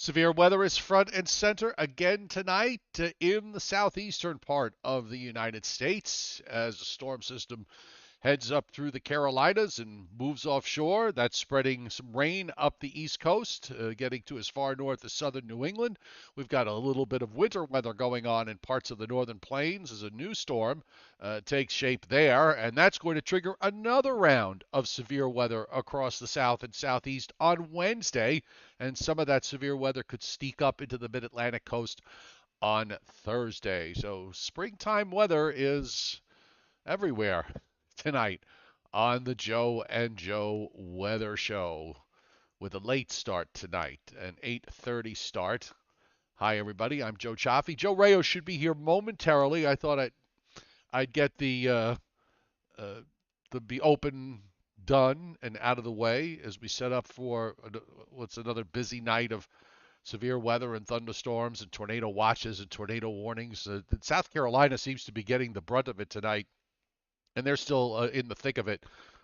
Severe weather is front and center again tonight in the southeastern part of the United States as the storm system heads up through the Carolinas and moves offshore. That's spreading some rain up the East Coast, getting to as far north as southern New England. We've got a little bit of winter weather going on in parts of the northern plains as a new storm takes shape there, and that's going to trigger another round of severe weather across the south and southeast on Wednesday, and some of that severe weather could sneak up into the mid-Atlantic coast on Thursday. So springtime weather is everywhere tonight on the Joe and Joe Weather Show with a late start tonight, an 8:30 start. Hi everybody, I'm Joe Chaffee. Joe Reyes should be here momentarily. I thought I'd get the open done and out of the way as we set up for what's another busy night of severe weather and thunderstorms and tornado watches and tornado warnings. South Carolina seems to be getting the brunt of it tonight, and they're still in the thick of it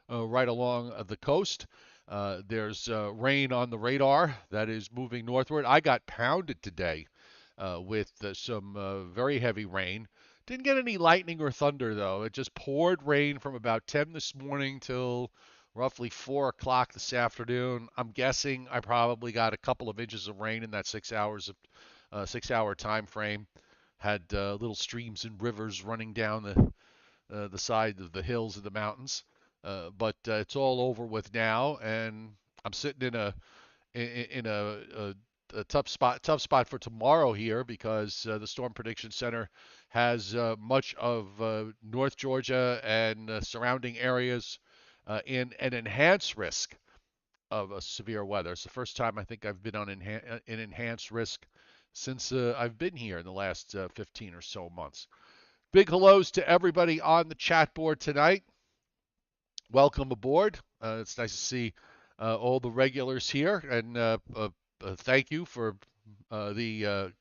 right along the coast. There's rain on the radar that is moving northward. I got pounded today with some very heavy rain. Didn't get any lightning or thunder, though. It just poured rain from about 10 this morning till roughly 4 o'clock this afternoon. I'm guessing I probably got a couple of inches of rain in that 6 hour time frame. Had little streams and rivers running down the side of the hills and the mountains. But it's all over with now, and I'm sitting in a tough spot for tomorrow here because the Storm Prediction Center has much of North Georgia and surrounding areas in an enhanced risk of severe weather. It's the first time I think I've been on an enhanced risk since I've been here in the last 15 or so months. Big hellos to everybody on the chat board tonight. Welcome aboard. It's nice to see all the regulars here, and thank you for the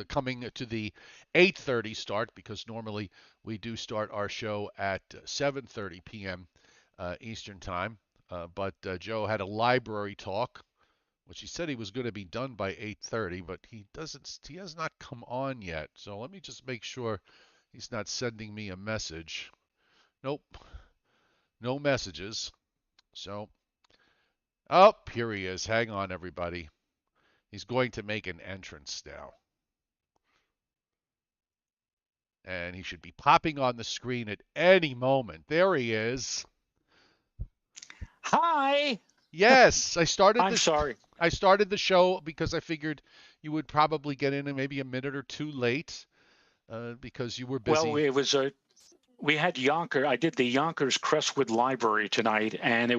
coming to the 8:30 start because normally we do start our show at 7:30 p.m. Eastern time. But Joe had a library talk, which he said he was going to be done by 8:30, but he doesn't. He has not come on yet. So let me just make sure he's not sending me a message. Nope, no messages. So, oh, here he is. Hang on, everybody. He's going to make an entrance now. And he should be popping on the screen at any moment. There he is. Hi. Yes, I'm sorry. I started the show because I figured you would probably get in maybe a minute or two late because you were Well, busy. we had I did the Yonkers Crestwood Library tonight, and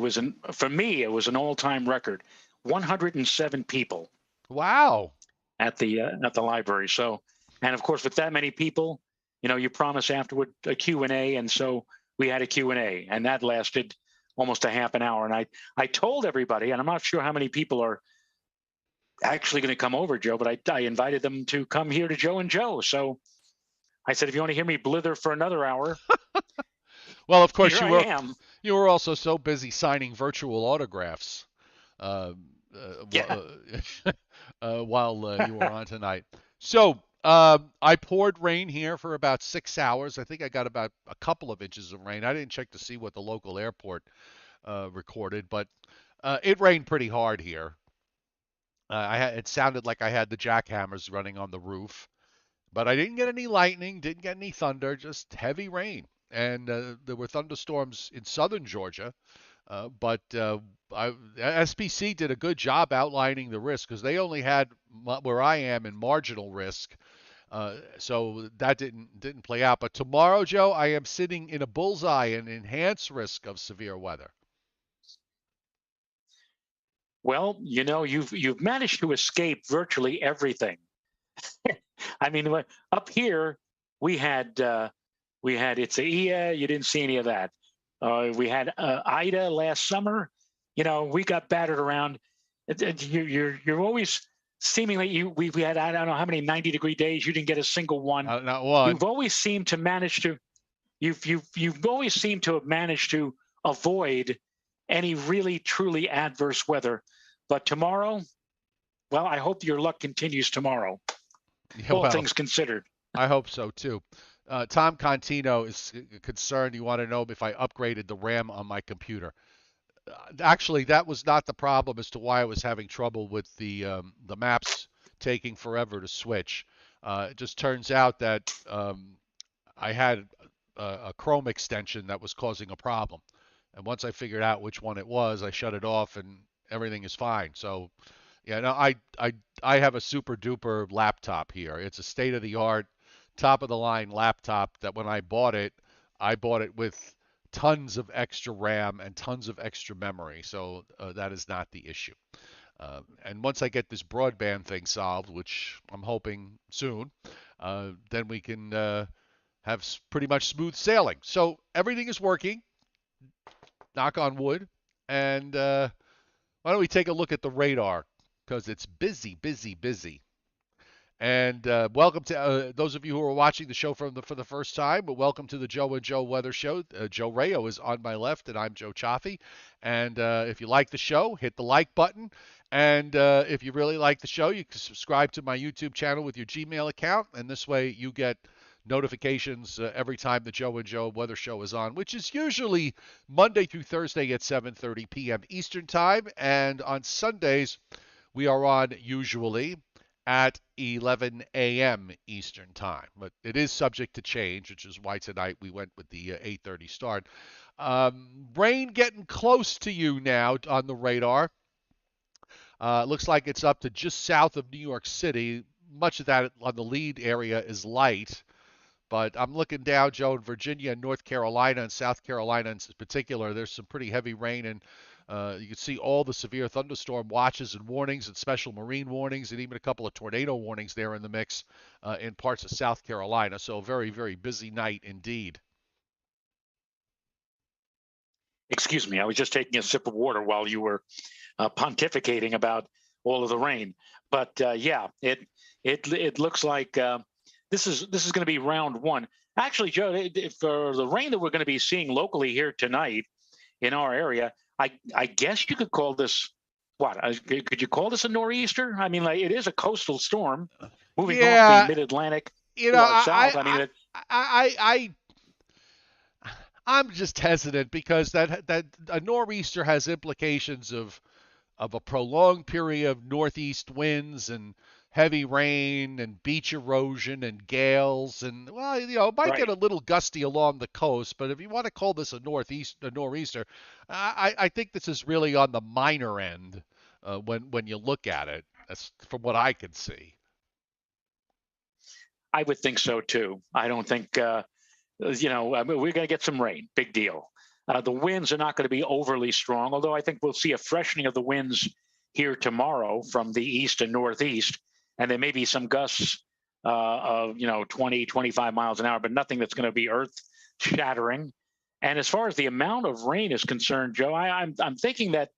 for me it was an all-time record, 107 people Wow. at the library. So, and of course, with that many people, you promise afterward a Q&A, and so we had a Q&A, and that lasted almost a half an hour. And I told everybody, and I'm not sure how many people are actually going to come over, Joe, but I invited them to come here to Joe and Joe. So I said, if you want to hear me blither for another hour, well, of course here I am. You were also so busy signing virtual autographs Yeah. while you were on tonight. So I poured rain here for about 6 hours. I think I got about a couple of inches of rain. I didn't check to see what the local airport recorded, but it rained pretty hard here. It sounded like I had the jackhammers running on the roof, but I didn't get any lightning, didn't get any thunder, just heavy rain. And there were thunderstorms in southern Georgia, but SPC did a good job outlining the risk because they only had where I am in marginal risk. So that didn't play out. But tomorrow, Joe, I am sitting in a bullseye and enhanced risk of severe weather. Well, you've managed to escape virtually everything. I mean, up here we had Itzaia. You didn't see any of that. We had Ida last summer. We got battered around. You're always seemingly we had I don't know how many 90-degree days. You didn't get a single one. Not one. You've always seemed to manage to. You've always seemed to have managed to avoid any really truly adverse weather. But tomorrow, Well, I hope your luck continues tomorrow, Yeah, all well, things considered. I hope so too. Tom Contino is concerned. You want to know if I upgraded the RAM on my computer. Actually, that was not the problem as to why I was having trouble with the maps taking forever to switch. It just turns out that I had a Chrome extension that was causing a problem. And once I figured out which one it was, I shut it off and everything is fine. So yeah, no, I have a super duper laptop here. It's a state of the art, top of the line laptop that when I bought it with tons of extra RAM and tons of extra memory. So that is not the issue. And once I get this broadband thing solved, which I'm hoping soon, then we can have pretty much smooth sailing. So everything is working, knock on wood. And why don't we take a look at the radar? Because it's busy, busy, busy. And welcome to those of you who are watching the show for the first time. But welcome to the Joe and Joe Weather Show. Joe Rayo is on my left, and I'm Joe Chaffee. And if you like the show, hit the like button. And if you really like the show, you can subscribe to my YouTube channel with your Gmail account, and this way you get notifications every time the Joe and Joe Weather Show is on, which is usually Monday through Thursday at 7:30 p.m. Eastern Time, and on Sundays we are on usually at 11 a.m. Eastern Time. But it is subject to change, which is why tonight we went with the 8:30 start. Rain getting close to you now on the radar. Looks like it's up to just south of New York City. Much of that on the lead area is light. But I'm looking down, Joe, in Virginia and North Carolina and South Carolina in particular. There's some pretty heavy rain, and you can see all the severe thunderstorm watches and warnings and special marine warnings and even a couple of tornado warnings there in the mix in parts of South Carolina. So a very, very busy night indeed. Excuse me, I was just taking a sip of water while you were pontificating about all of the rain. But yeah, it looks like this is going to be round one. Actually, Joe, for the rain that we're going to be seeing locally here tonight in our area, I guess you could call this what? Could you call this a nor'easter? I mean, like it is a coastal storm moving off the Yeah, mid-Atlantic you know, to our south. I mean, I I'm just hesitant because that a nor'easter has implications of a prolonged period of northeast winds and heavy rain and beach erosion and gales and well, it might get right. a little gusty along the coast, but if you want to call this a nor'easter, I think this is really on the minor end when you look at it. That's from what I can see. I would think so too. I don't think I mean, we're going to get some rain. Big deal. The winds are not going to be overly strong, although I think we'll see a freshening of the winds here tomorrow from the east and northeast, and there may be some gusts of 20, 25 miles an hour, but nothing that's going to be earth shattering. And as far as the amount of rain is concerned, Joe, I'm thinking that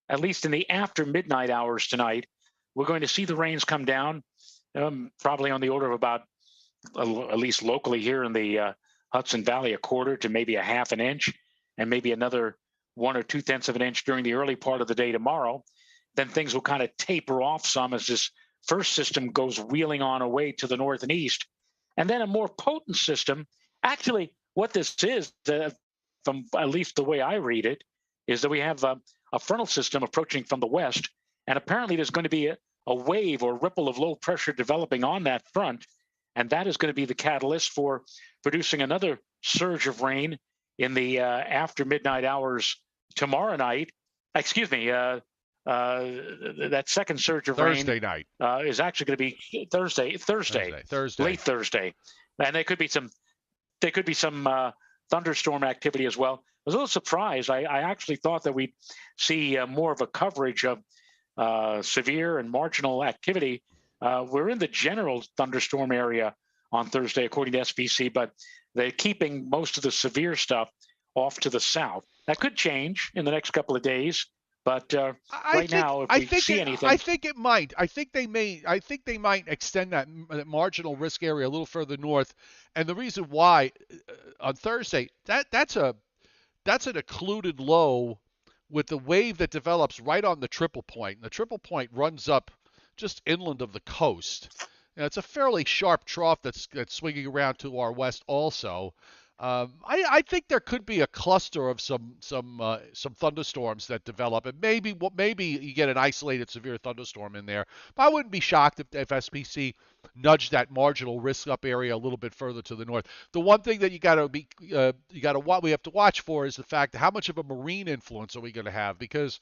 at least in the after midnight hours tonight, we're going to see the rains come down, probably on the order of about at least locally here in the Hudson Valley, a quarter to maybe a half an inch, and maybe another 1 or 2 tenths of an inch during the early part of the day tomorrow. Then things will kind of taper off some as this first system goes wheeling on away to the north and east. And then a more potent system. Actually, what this is, from at least the way I read it, is that we have a frontal system approaching from the west. And apparently, there's going to be a wave or ripple of low pressure developing on that front. And that is going to be the catalyst for producing another surge of rain in the after midnight hours tomorrow night. Excuse me, that second surge of rain Thursday night. is actually going to be Thursday. late Thursday, and there could be some thunderstorm activity as well. I was a little surprised. I actually thought that we'd see more of a coverage of severe and marginal activity. We're in the general thunderstorm area on Thursday, according to SVC, but they're keeping most of the severe stuff off to the south. That could change in the next couple of days, but right now, if we see anything, I think it might. I think they may. I think they might extend that marginal risk area a little further north. And the reason why on Thursday that's an occluded low with the wave that develops right on the triple point. And the triple point runs up just inland of the coast. Now, it's a fairly sharp trough that's swinging around to our west also. I think there could be a cluster of some thunderstorms that develop, and maybe you get an isolated severe thunderstorm in there. But I wouldn't be shocked if SPC nudged that marginal risk up area a little bit further to the north. The one thing that we have to watch for is the fact how much of a marine influence are we going to have, because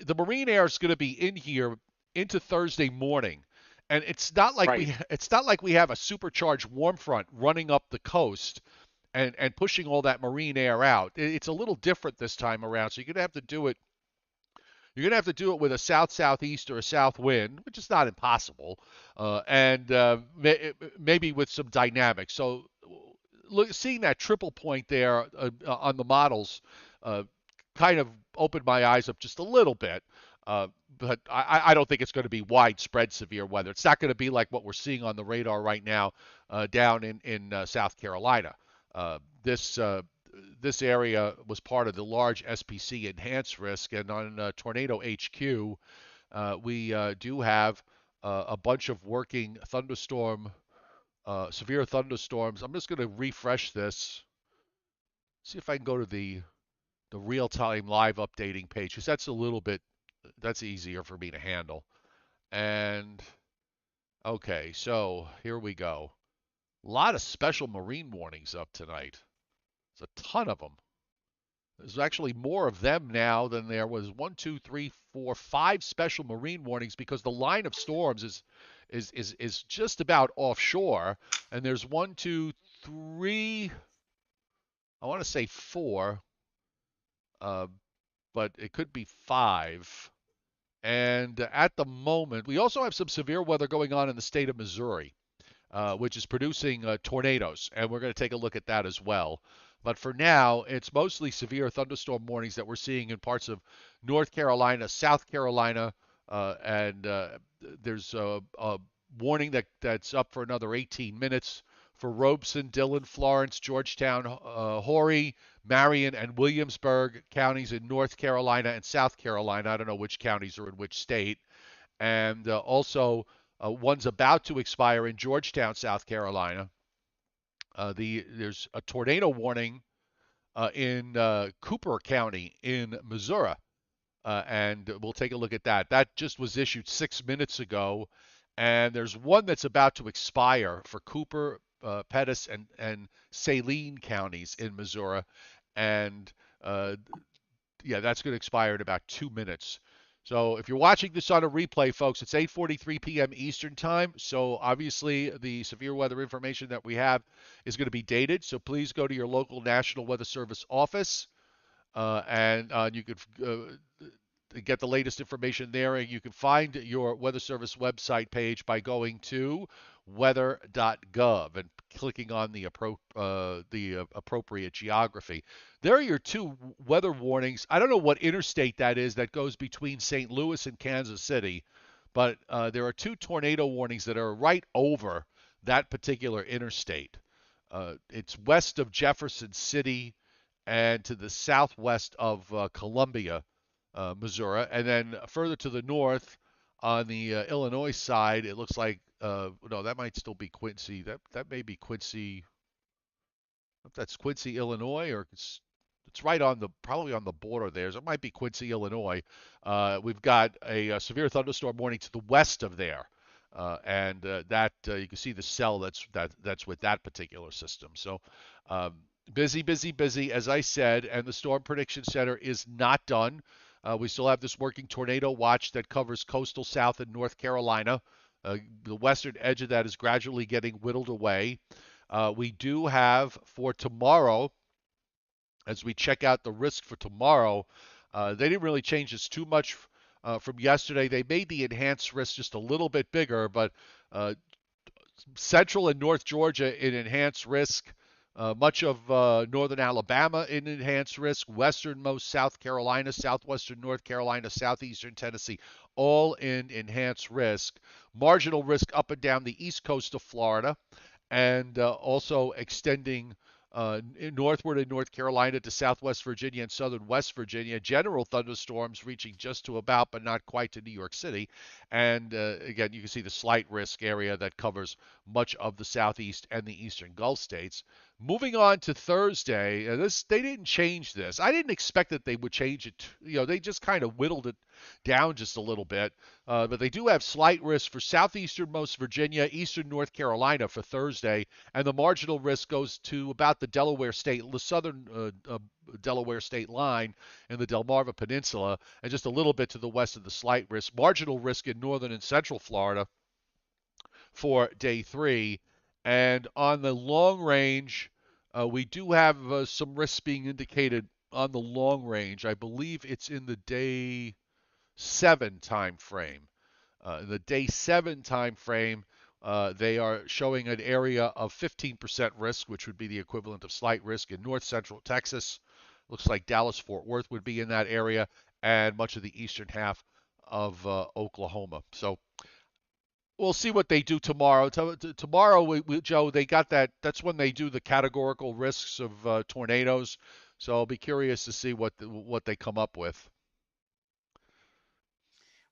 the marine air is going to be in here into Thursday morning, and Right. it's not like we have a supercharged warm front running up the coast and pushing all that marine air out. It's a little different this time around, so you're going to have to do it with a south southeast or a south wind, which is not impossible, and maybe with some dynamics. So, seeing that triple point there on the models uh, kind of opened my eyes up just a little bit. Uh, but I don't think it's going to be widespread severe weather. It's not going to be like what we're seeing on the radar right now down in South Carolina. This this area was part of the large SPC enhanced risk, and on Tornado HQ, we do have a bunch of working severe thunderstorms. I'm just going to refresh this, see if I can go to the real-time live updating page, because that's easier for me to handle. And okay, so here we go. A lot of special marine warnings up tonight. There's a ton of them. There's actually more of them now than there was one, two, three, four, five special marine warnings, because the line of storms is just about offshore, and there's one, two, three, I want to say four, uh, but it could be five. And at the moment, we also have some severe weather going on in the state of Missouri, which is producing tornadoes, and we're going to take a look at that as well. But for now, it's mostly severe thunderstorm warnings that we're seeing in parts of North Carolina, South Carolina, and there's a warning that's up for another 18 minutes for Robeson, Dillon, Florence, Georgetown, Horry, Marion, and Williamsburg counties in North Carolina and South Carolina. I don't know which counties are in which state. And also, one's about to expire in Georgetown, South Carolina. There's a tornado warning in Cooper County in Missouri, and we'll take a look at that. That just was issued 6 minutes ago, and there's one that's about to expire for Cooper, Pettis, and Saline counties in Missouri, and uh, yeah, that's going to expire in about 2 minutes. So if you're watching this on a replay, folks, it's 8:43 p.m. Eastern Time. So obviously the severe weather information that we have is going to be dated. So please go to your local National Weather Service office, and you could get the latest information there. And you can find your Weather Service website page by going to weather.gov and clicking on the appropriate geography. There are your two weather warnings. I don't know what interstate that is that goes between St. Louis and Kansas City, but there are two tornado warnings that are right over that particular interstate. It's west of Jefferson City and to the southwest of Columbia, Missouri, and then further to the north on the Illinois side, it looks like no, that might still be Quincy. That may be Quincy. If that's Quincy, Illinois, or it's right on the probably on the border there. So it might be Quincy, Illinois. We've got a severe thunderstorm warning to the west of there, and that you can see the cell that's with that particular system. So busy, busy, busy, as I said, and the Storm Prediction Center is not done. We still have this working tornado watch that covers coastal South and North Carolina. The western edge of that is gradually getting whittled away. We do have for tomorrow, as we check out the risk for tomorrow, they didn't really change this too much from yesterday. They made the enhanced risk just a little bit bigger, but central and North Georgia in enhanced risk. Much of northern Alabama in enhanced risk, westernmost South Carolina, southwestern North Carolina, southeastern Tennessee, all in enhanced risk. Marginal risk up and down the east coast of Florida, and also extending northward in North Carolina to southwest Virginia and southern West Virginia. General thunderstorms reaching just to about, but not quite to New York City. And again, you can see the slight risk area that covers much of the southeast and the eastern Gulf states. Moving on to Thursday, this they didn't change this. I didn't expect that they would change it. They just kind of whittled it down just a little bit. But they do have slight risk for southeasternmost Virginia, eastern North Carolina for Thursday, and the marginal risk goes to about the southern Delaware state line in the Delmarva Peninsula, and just a little bit to the west of the slight risk. Marginal risk in northern and central Florida for day 3. And on the long range, we do have some risks being indicated on the long range. I believe it's in the day 7 time frame. In the day 7 time frame, they are showing an area of 15% risk, which would be the equivalent of slight risk in north central Texas. Looks like Dallas Fort Worth would be in that area, and much of the eastern half of Oklahoma. So we'll see what they do tomorrow. Tomorrow, Joe, they got that. That's when they do the categorical risks of tornadoes. So I'll be curious to see what they come up with.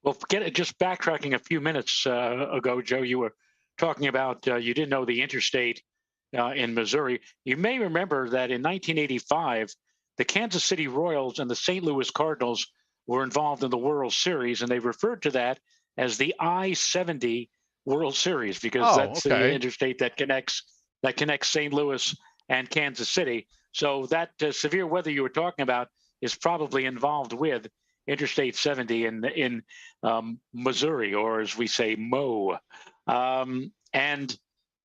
Well, just backtracking a few minutes ago, Joe, you were talking about you didn't know the interstate in Missouri. You may remember that in 1985, the Kansas City Royals and the St. Louis Cardinals were involved in the World Series, and they referred to that as the I-70 World Series because Oh, that's the okay. interstate that connects St. Louis and Kansas City. So that severe weather you were talking about is probably involved with Interstate 70 in Missouri, or as we say, Mo. And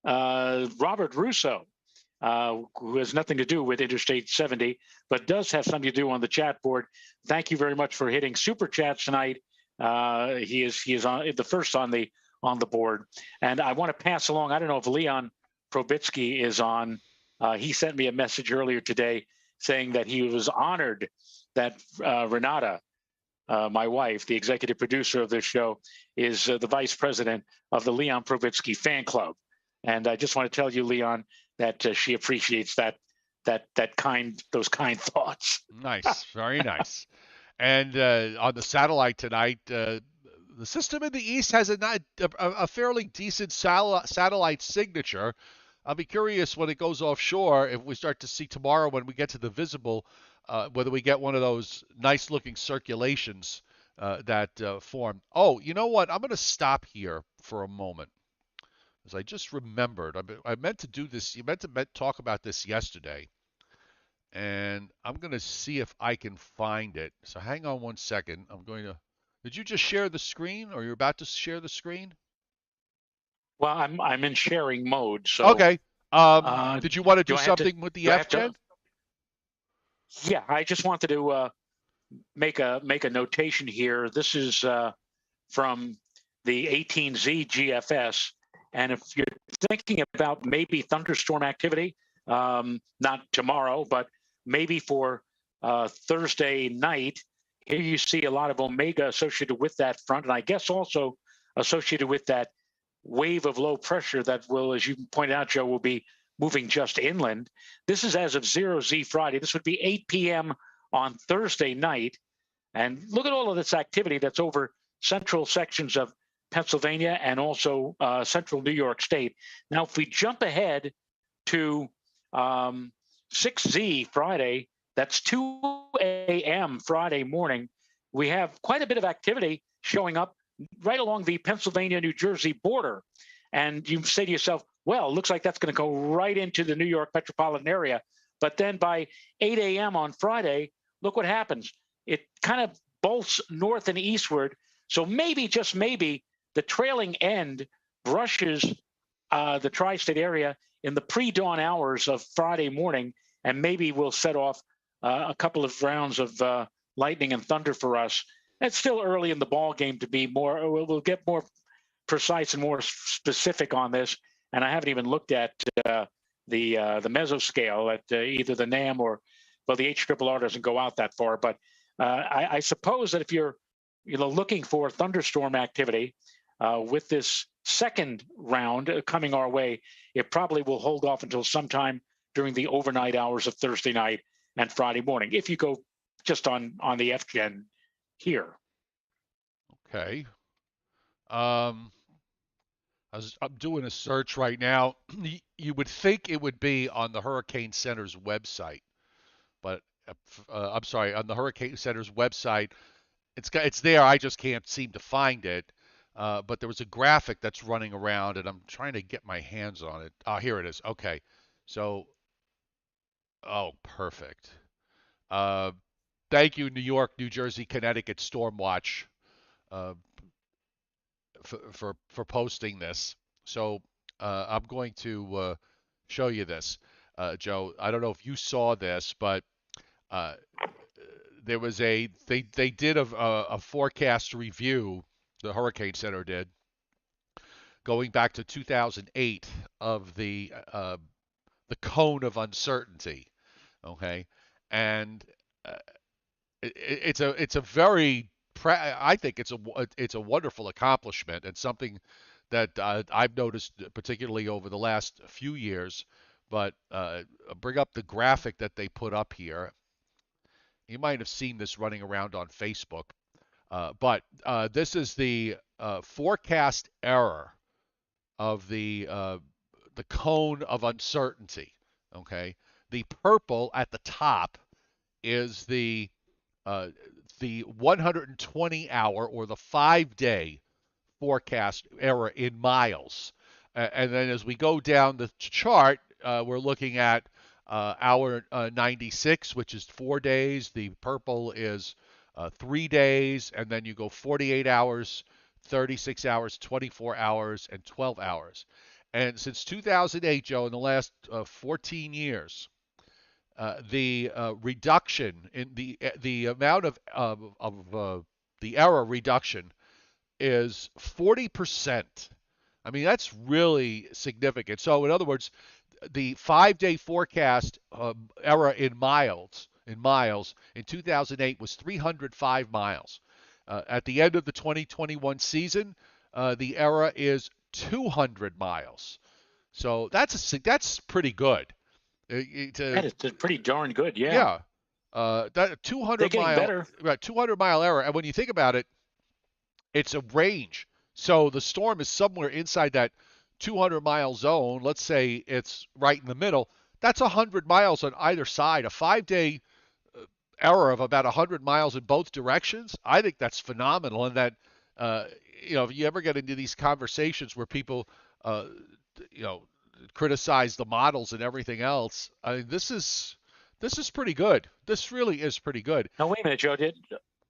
Robert Russo, who has nothing to do with Interstate 70, but does have something to do on the chat board. Thank you very much for hitting super chats tonight. He is on the first on the board, and I want to pass along. I don't know if Leon Probitsky is on. He sent me a message earlier today saying that he was honored that Renata, my wife, the executive producer of this show, is the vice president of the Leon Probitsky fan club. And I just want to tell you, Leon, that she appreciates those kind thoughts. Nice, very nice. And on the satellite tonight, the system in the east has a fairly decent satellite signature. I'll be curious when it goes offshore if we start to see tomorrow when we get to the visible, whether we get one of those nice looking circulations that form. Oh, you know what? I'm going to stop here for a moment because I just remembered. I meant to do this. You meant to talk about this yesterday, and I'm going to see if I can find it. So hang on one second. I'm going to. Did you just share the screen, or you're about to share the screen? Well, I'm in sharing mode, so Okay. Did you want to do do I have to something with the do I have to? FGen? Yeah, I just wanted to make a notation here. This is from the 18Z GFS, and if you're thinking about maybe thunderstorm activity, not tomorrow, but maybe for Thursday night, here you see a lot of omega associated with that front, and I guess also associated with that wave of low pressure that will, as you pointed out, Joe, will be moving just inland. This is as of 0Z Friday. This would be 8 p.m. on Thursday night. And look at all of this activity that's over central sections of Pennsylvania and also central New York State. Now, if we jump ahead to 6Z Friday, that's 2 a.m. Friday morning, we have quite a bit of activity showing up right along the Pennsylvania-New Jersey border. And you say to yourself, well, it looks like that's going to go right into the New York metropolitan area. But then by 8 a.m. on Friday, look what happens. It kind of bolts north and eastward. So maybe, just maybe, the trailing end brushes the tri-state area in the pre-dawn hours of Friday morning, and maybe we'll set off a couple of rounds of lightning and thunder for us. It's still early in the ball game to be more. We'll get more precise and more specific on this. And I haven't even looked at the mesoscale at either the NAM or, well, the HRRR doesn't go out that far. But I suppose that if you're looking for thunderstorm activity with this second round coming our way, it probably will hold off until sometime during the overnight hours of Thursday night and Friday morning. If you go just on the FGen here. Okay. Um, I'm doing a search right now. You would think it would be on the Hurricane Center's website, but I'm sorry, on the Hurricane Center's website, it's there. I just can't seem to find it. But there was a graphic that's running around, and I'm trying to get my hands on it. Ah, here it is. Okay, so oh, perfect. Uh, Thank you, New York, New Jersey, Connecticut Storm Watch, uh, for posting this. So I'm going to show you this, Joe. I don't know if you saw this, but uh, there was they did a forecast review. The Hurricane Center did, going back to 2008, of the cone of uncertainty. Okay, and uh, it's a very I think it's a wonderful accomplishment, and something that I've noticed particularly over the last few years. But bring up the graphic that they put up here. You might have seen this running around on Facebook. But this is the forecast error of the cone of uncertainty. Okay, the purple at the top is uh, the 120 hour or the 5 day forecast error in miles. And then as we go down the chart, we're looking at hour 96, which is 4 days. The purple is 3 days. And then you go 48 hours, 36 hours, 24 hours, and 12 hours. And since 2008, Joe, in the last 14 years, the reduction in the amount of the error reduction is 40%. I mean, that's really significant. So, in other words, the 5 day forecast error in miles in 2008 was 305 miles. At the end of the 2021 season, the error is 200 miles. So that's pretty good. To That is pretty darn good. Yeah. Yeah, that They're 200 getting mile better. right, 200 mile error, and when you think about it, it's a range. So the storm is somewhere inside that 200-mile zone. Let's say it's right in the middle. That's 100 miles on either side. A 5 day error of about 100 miles in both directions. I think that's phenomenal. And that, uh, if you ever get into these conversations where people, uh, you know, criticize the models and everything else, I mean, this is pretty good. This really is pretty good. Now wait a minute, Joe.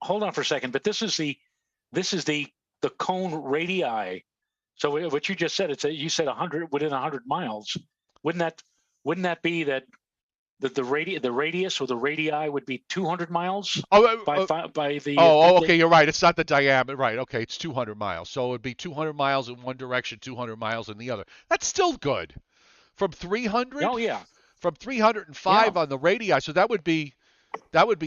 Hold on for a second. But this is the cone radii. So what you just said, you said 100 within 100 miles. Wouldn't that be that the radius or the radii would be 200 miles Oh, by okay, you're right. It's not the diameter, right? Okay, it's 200 miles. So it would be 200 miles in one direction, 200 miles in the other. That's still good. From 300, Oh yeah, from yeah, 305 on the radii, so that would be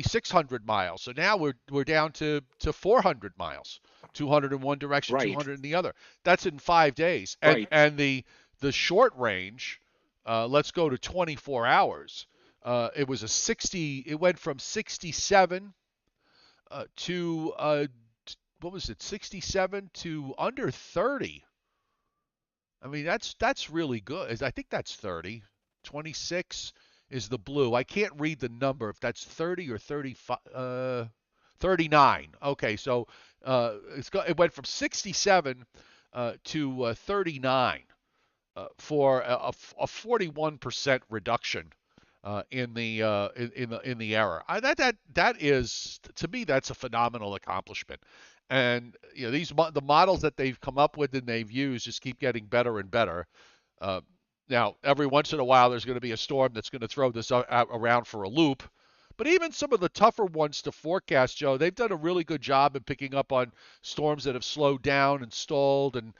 600 miles. So now we're down to 400 miles, 200 in one direction, right, 200 in the other. That's in 5 days. And right. and the short range, let's go to 24 hours. It was a 60. It went from 67 to what was it? 67 to under 30. I mean, that's really good. I think that's 30. 26 is the blue. I can't read the number if that's 30 or 35. 39. Okay, so it went from 67 to 39 for a 41% reduction in the error. That is, to me, that's a phenomenal accomplishment. And the models that they've come up with and they've used just keep getting better and better. Uh, Now, every once in a while, there's going to be a storm that's going to throw this around for a loop. But even some of the tougher ones to forecast, Joe, they've done a really good job in picking up on storms that have slowed down and stalled and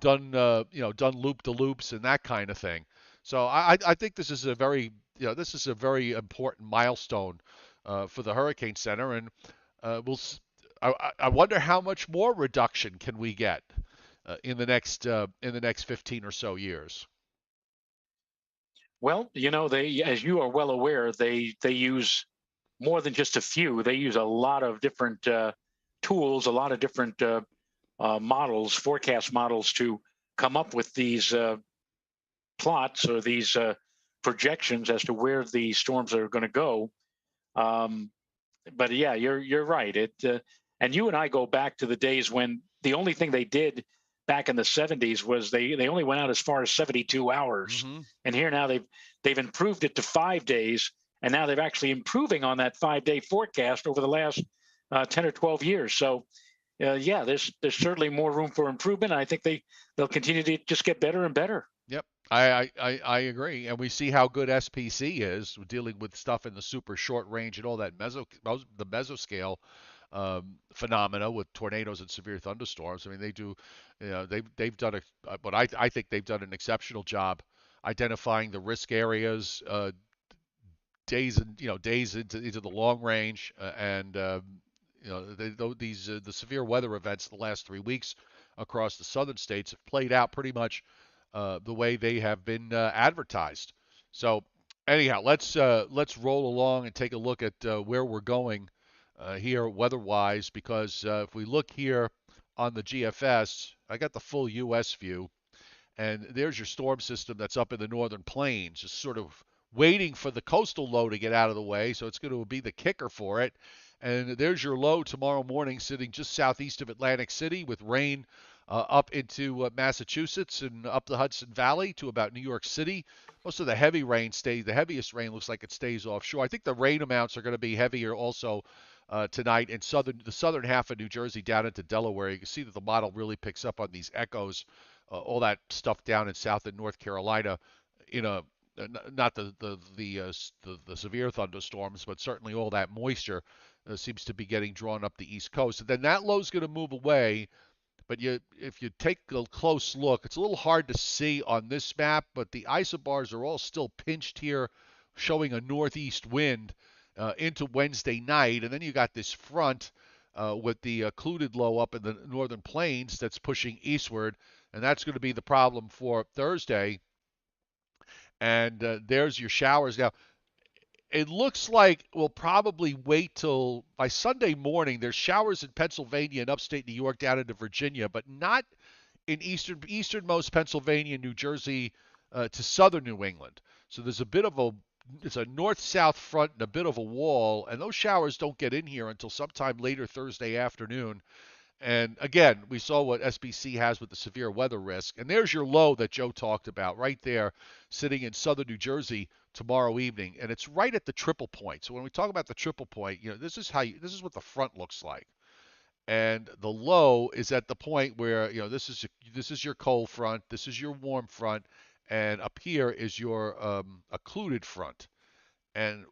done loop to loops and that kind of thing. So I think this is a very important milestone for the Hurricane Center, and we'll. I wonder how much more reduction can we get in the next 15 or so years. Well, they, as you are well aware, they use more than just a few. They use a lot of different tools, a lot of different models, forecast models, to come up with these plots or these projections as to where the storms are going to go. Um, but yeah, you're right. And you and I go back to the days when the only thing they did back in the 70s was they only went out as far as 72 hours, Hmm. and here now they've improved it to 5 days, and now they're actually improving on that 5 day forecast over the last 10 or 12 years. So yeah, there's certainly more room for improvement. And I think they'll continue to just get better and better. Yep. I agree, and we see how good SPC is dealing with stuff in the super short range and all that the mesoscale phenomena with tornadoes and severe thunderstorms. I mean, they do, they've done but I think they've done an exceptional job identifying the risk areas, days into the long range, and these the severe weather events the last 3 weeks across the southern states have played out pretty much the way they have been advertised. So anyhow, let's roll along and take a look at where we're going here weather-wise, because if we look here on the GFS, I got the full U.S. view, and there's your storm system that's up in the northern plains, just sort of waiting for the coastal low to get out of the way. So it's going to be the kicker for it. And there's your low tomorrow morning, sitting just southeast of Atlantic City, with rain up into Massachusetts and up the Hudson Valley to about New York City. Most of the heavy rain stays. The heaviest rain looks like it stays offshore. I think the rain amounts are going to be heavier also tonight in the southern half of New Jersey down into Delaware. You can see that the model really picks up on these echoes, all that stuff down in South and North Carolina. You know, not the severe thunderstorms, but certainly all that moisture seems to be getting drawn up the East Coast. And then that low is going to move away. But if you take a close look, it's a little hard to see on this map, but the isobars are all still pinched here, showing a northeast wind into Wednesday night. And then you got this front with the occluded low up in the northern plains that's pushing eastward, and that's going to be the problem for Thursday. And there's your showers. Now, it looks like we'll probably wait till by Sunday morning. There's showers in Pennsylvania and upstate New York down into Virginia, but not in easternmost Pennsylvania, New Jersey to southern New England. So there's a bit of it's a north-south front and a bit of a wall, and those showers don't get in here until sometime later Thursday afternoon. And again, we saw what SBC has with the severe weather risk. And there's your low that Joe talked about right there, sitting in southern New Jersey tomorrow evening. And it's right at the triple point. So when we talk about the triple point, this is this is what the front looks like. And the low is at the point where, this is your cold front, this is your warm front, and up here is your occluded front. And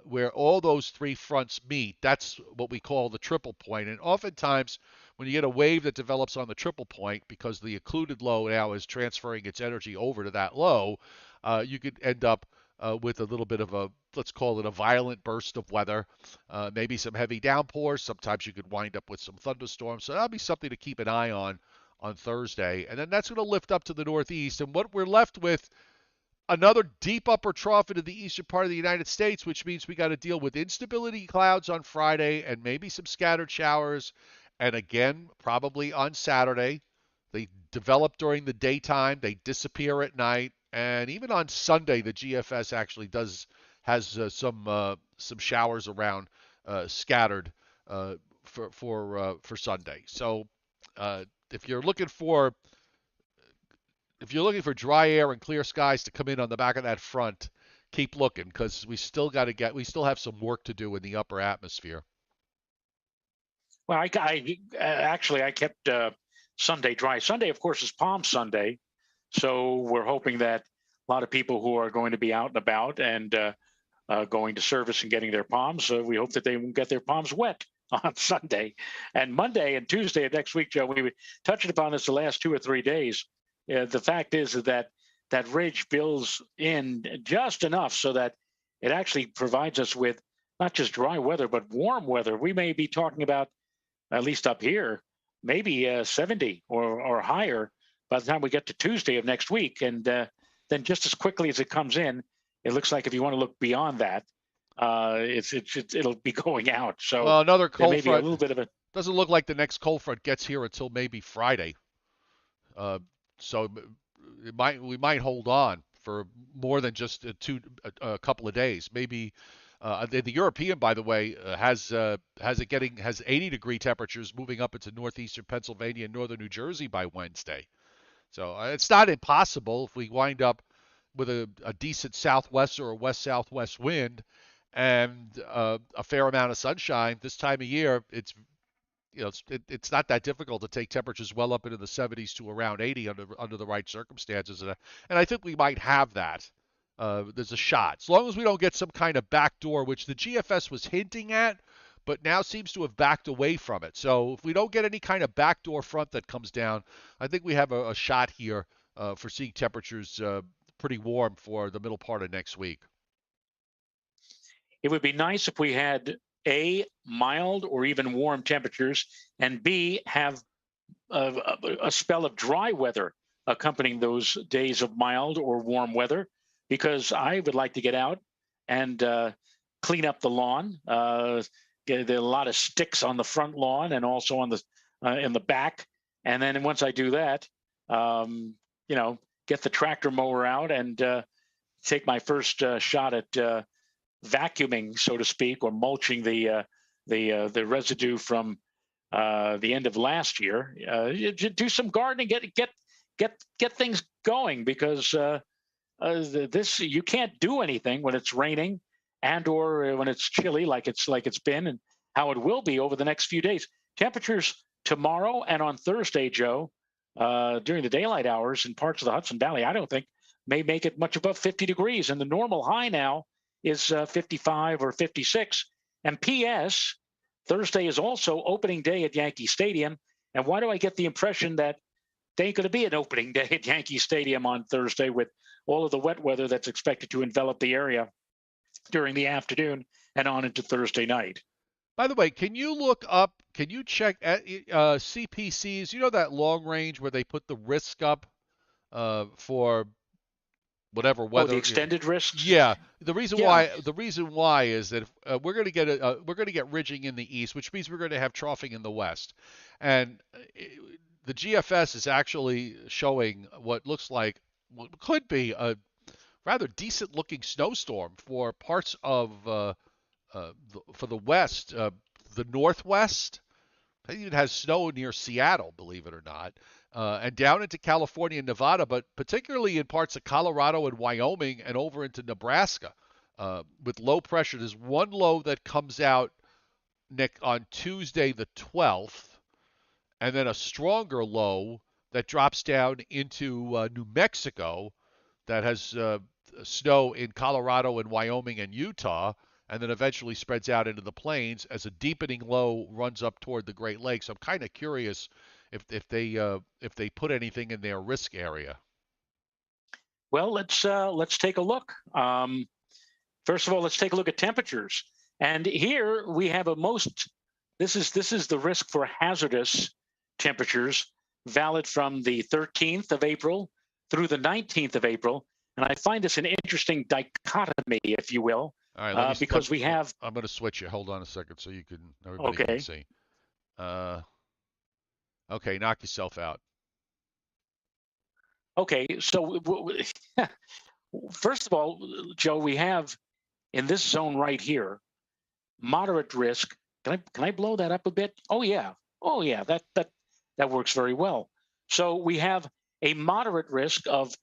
where all those three fronts meet, that's what we call the triple point. And oftentimes, when you get a wave that develops on the triple point, because the occluded low now is transferring its energy over to that low, you could end up with a little bit of let's call it a violent burst of weather, maybe some heavy downpours. Sometimes you could wind up with some thunderstorms. So that'll be something to keep an eye on Thursday. And then that's going to lift up to the northeast. And what we're left with, another deep upper trough into the eastern part of the United States, which means we got to deal with instability clouds on Friday and maybe some scattered showers. And again, probably on Saturday. They develop during the daytime, they disappear at night, and even on Sunday, the GFS actually has some showers around scattered for Sunday. So uh, if you're looking for if you're looking for dry air and clear skies to come in on the back of that front, keep looking, because we still have some work to do in the upper atmosphere. Well, actually I kept Sunday dry. Sunday, of course, is Palm Sunday, so we're hoping that a lot of people who are going to be out and about and going to service and getting their palms, we hope that they won't get their palms wet on Sunday. And Monday and Tuesday of next week, Joe, we were touching upon this the last 2 or 3 days. The fact is that that ridge builds in just enough so that it actually provides us with not just dry weather, but warm weather. We may be talking about, at least up here, maybe 70 or higher by the time we get to Tuesday of next week. And then just as quickly as it comes in, it looks like if you want to look beyond that, it'll be going out. So Well, another there cold may be a front little bit of a. doesn't look like the next cold front gets here until maybe Friday. Uh, so we might hold on for more than just a couple of days. Maybe the European, by the way, has 80-degree temperatures moving up into northeastern Pennsylvania and northern New Jersey by Wednesday. So it's not impossible if we wind up with a decent southwest or a west southwest wind and a fair amount of sunshine this time of year. It's not that difficult to take temperatures well up into the 70s to around 80 under the right circumstances, and I think we might have that. There's a shot, as long as we don't get some kind of backdoor, which the GFS was hinting at, but now seems to have backed away from it. So if we don't get any kind of backdoor front that comes down, I think we have a shot here for seeing temperatures pretty warm for the middle part of next week. It would be nice if we had A, mild or even warm temperatures, and B, have a spell of dry weather accompanying those days of mild or warm weather, because I would like to get out and clean up the lawn. There are a lot of sticks on the front lawn and also on the in the back. And then once I do that, get the tractor mower out and take my first shot at vacuuming, so to speak, or mulching the residue from the end of last year. Do some gardening, get things going, because this you can't do anything when it's raining and or when it's chilly, like it's been and how it will be over the next few days. Temperatures tomorrow and on Thursday, Joe, during the daylight hours in parts of the Hudson Valley, I don't think may make it much above 50 degrees, and the normal high now is 55 or 56. And P.S. Thursday is also opening day at Yankee Stadium. And why do I get the impression that there ain't going to be an opening day at Yankee Stadium on Thursday with all of the wet weather that's expected to envelop the area during the afternoon and on into Thursday night? By the way, can you check at CPCs? You know that long range where they put the risk up for whatever Oh, the weather. extended risks? Yeah, Yeah. the reason why is that if, we're going to get ridging in the east, which means we're going to have troughing in the west, and the GFS is actually showing what looks like what could be a rather decent looking snowstorm for parts of for the west, the northwest. It even has snow near Seattle, believe it or not, and down into California and Nevada, but particularly in parts of Colorado and Wyoming and over into Nebraska with low pressure. There's one low that comes out on Tuesday the 12th, and then a stronger low that drops down into New Mexico that has snow in Colorado and Wyoming and Utah, and then eventually spreads out into the plains as a deepening low runs up toward the Great Lakes. I'm kind of curious if they put anything in their risk area. Well, let's take a look. First of all, let's take a look at temperatures. And here we have a most. This is the risk for hazardous temperatures, valid from the 13th of April through the 19th of April. And I find this an interesting dichotomy, if you will, All right, because we have. I'm going to switch you. Hold on a second, so everybody can Okay. see. Okay, knock yourself out. Okay. So first of all, Joe, we have in this zone right here moderate risk. Can I blow that up a bit? Oh yeah. Oh yeah. That works very well. So we have a moderate risk of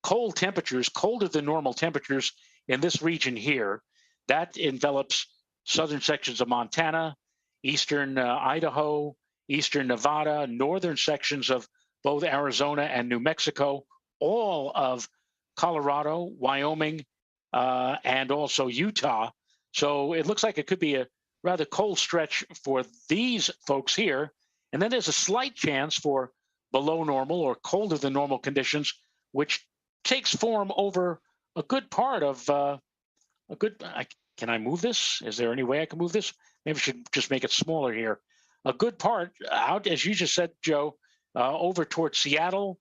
cold temperatures, colder than normal temperatures in this region here. That envelops southern sections of Montana, eastern Idaho, eastern Nevada, northern sections of both Arizona and New Mexico, all of Colorado, Wyoming, and also Utah. So it looks like it could be a rather cold stretch for these folks here. And then there's a slight chance for below normal or colder than normal conditions, which takes form over a good part of can I move this? Is there any way I can move this? Maybe I should just make it smaller here. A good part out, as you just said, Joe, over towards Seattle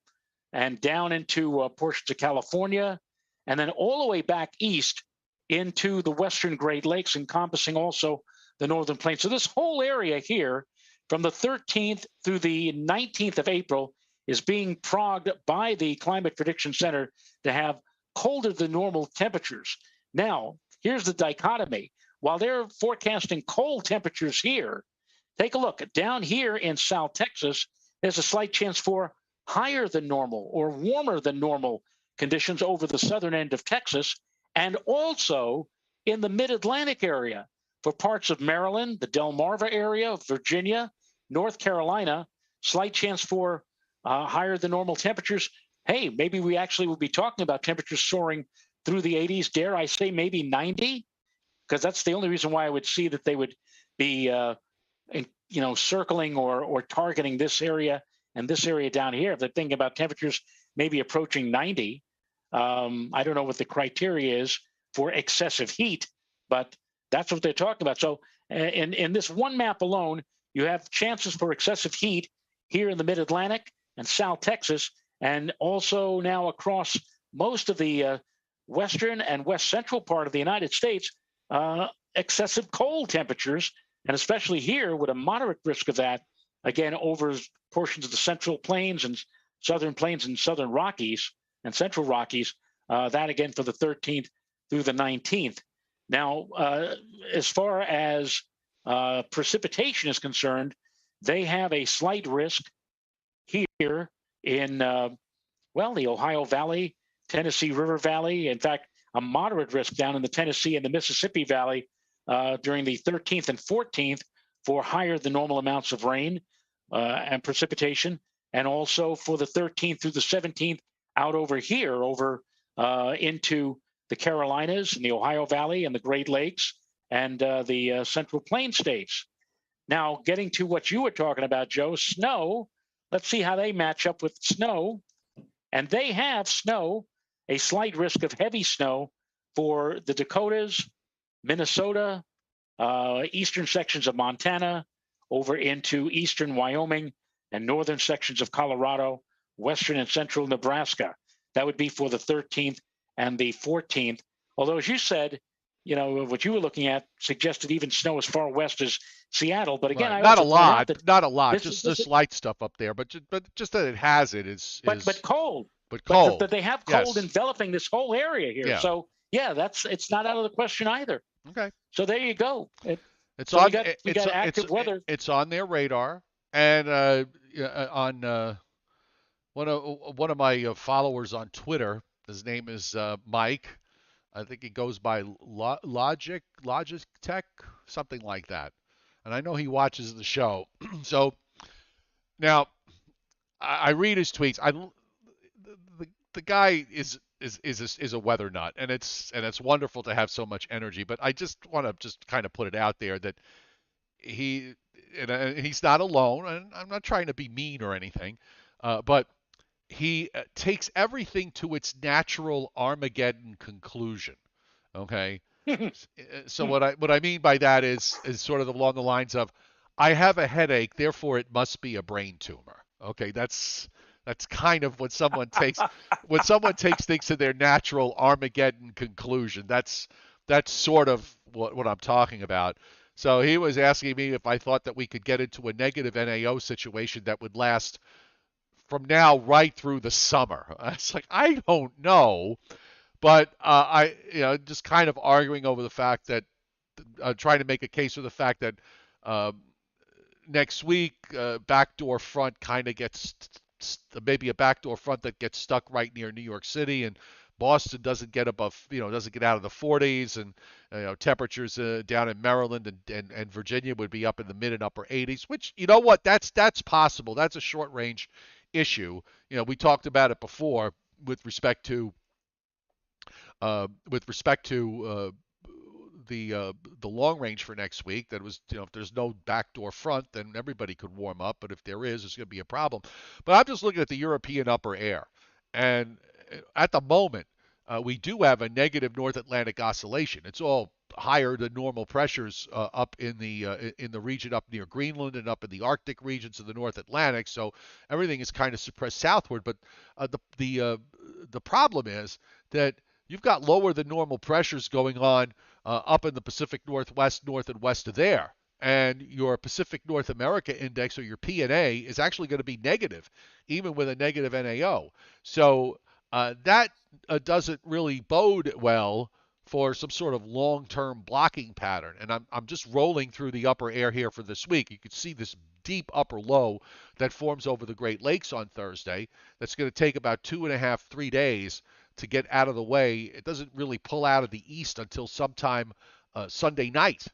and down into portions of California and then all the way back east into the western Great Lakes, encompassing also the northern plains. So this whole area here, from the 13th through the 19th of April, is being progged by the Climate Prediction Center to have colder than normal temperatures. Now, here's the dichotomy. While they're forecasting cold temperatures here, take a look. Down here in South Texas, there's a slight chance for higher than normal or warmer than normal conditions over the southern end of Texas, and also in the mid-Atlantic area for parts of Maryland, the Delmarva area, Virginia, North Carolina, slight chance for higher than normal temperatures. Hey, maybe we actually will be talking about temperatures soaring through the 80s, dare I say maybe 90, because that's the only reason why I would see that they would be circling or targeting this area and this area down here. If they're thinking about temperatures maybe approaching 90, I don't know what the criteria is for excessive heat, but that's what they're talking about. So in this one map alone, you have chances for excessive heat here in the mid-Atlantic and South Texas, and also now across most of the western and west central part of the United States, excessive cold temperatures, and especially here with a moderate risk of that, again, over portions of the central plains and southern Rockies and central Rockies, that again for the 13th through the 19th. Now, as far as precipitation is concerned, they have a slight risk here in, the Ohio Valley, Tennessee River Valley. In fact, a moderate risk down in the Tennessee and the Mississippi Valley during the 13th and 14th for higher than normal amounts of rain and precipitation, and also for the 13th through the 17th out over here, over into the Carolinas and the Ohio Valley and the Great Lakes and the Central Plains states. Now, getting to what you were talking about, Joe, snow, let's see how they match up with snow. And they have snow, a slight risk of heavy snow for the Dakotas, Minnesota, eastern sections of Montana, over into eastern Wyoming and northern sections of Colorado, western and central Nebraska. That would be for the 13th and the 14th. Although, as you said, what you were looking at suggested even snow as far west as Seattle. But again, Right. I Not a also point out lot, that not a lot. this Just is light stuff up there, but just that it has it is but cold. but But cold. they have cold Yes. enveloping this whole area here. Yeah. So yeah, it's not out of the question either. Okay. So there you go. It's So we on got we got active weather. it's on their radar, and on one of my followers on Twitter, his name is Mike. I think he goes by Logic Tech, something like that. And I know he watches the show. So now I read his tweets. The guy is a weather nut, and it's wonderful to have so much energy. But I just want to just kind of put it out there that he and he's not alone, and I'm not trying to be mean or anything, but he takes everything to its natural Armageddon conclusion. Okay, so what I mean by that is sort of along the lines of, I have a headache, therefore it must be a brain tumor. Okay, that's kind of when someone takes things to their natural Armageddon conclusion. That's sort of what I'm talking about. So he was asking me if I thought that we could get into a negative NAO situation that would last from now right through the summer. It's like, I don't know, but I just kind of arguing over the fact that trying to make a case for the fact that uh, next week backdoor front kind of gets maybe a backdoor front that gets stuck right near New York City, and Boston doesn't get above, doesn't get out of the 40s, and temperatures down in Maryland and Virginia would be up in the mid and upper 80s, which, you know what, that's possible. That's a short range issue. We talked about it before with respect to the long range for next week. That was, if there's no backdoor front, then everybody could warm up. But if there is, it's going to be a problem. But I'm just looking at the European upper air, and at the moment, we do have a negative North Atlantic oscillation. It's all higher than normal pressures up in the region up near Greenland and up in the Arctic regions of the North Atlantic. So everything is kind of suppressed southward. But the problem is that you've got lower than normal pressures going on up in the Pacific Northwest, north and west of there. And your Pacific North America index, or your PNA, is actually going to be negative, even with a negative NAO. So that doesn't really bode well for some sort of long-term blocking pattern. And I'm just rolling through the upper air here for this week. You can see this deep upper low that forms over the Great Lakes on Thursday. That's going to take about 2.5, 3 days to get out of the way. It doesn't really pull out of the east until sometime Sunday night.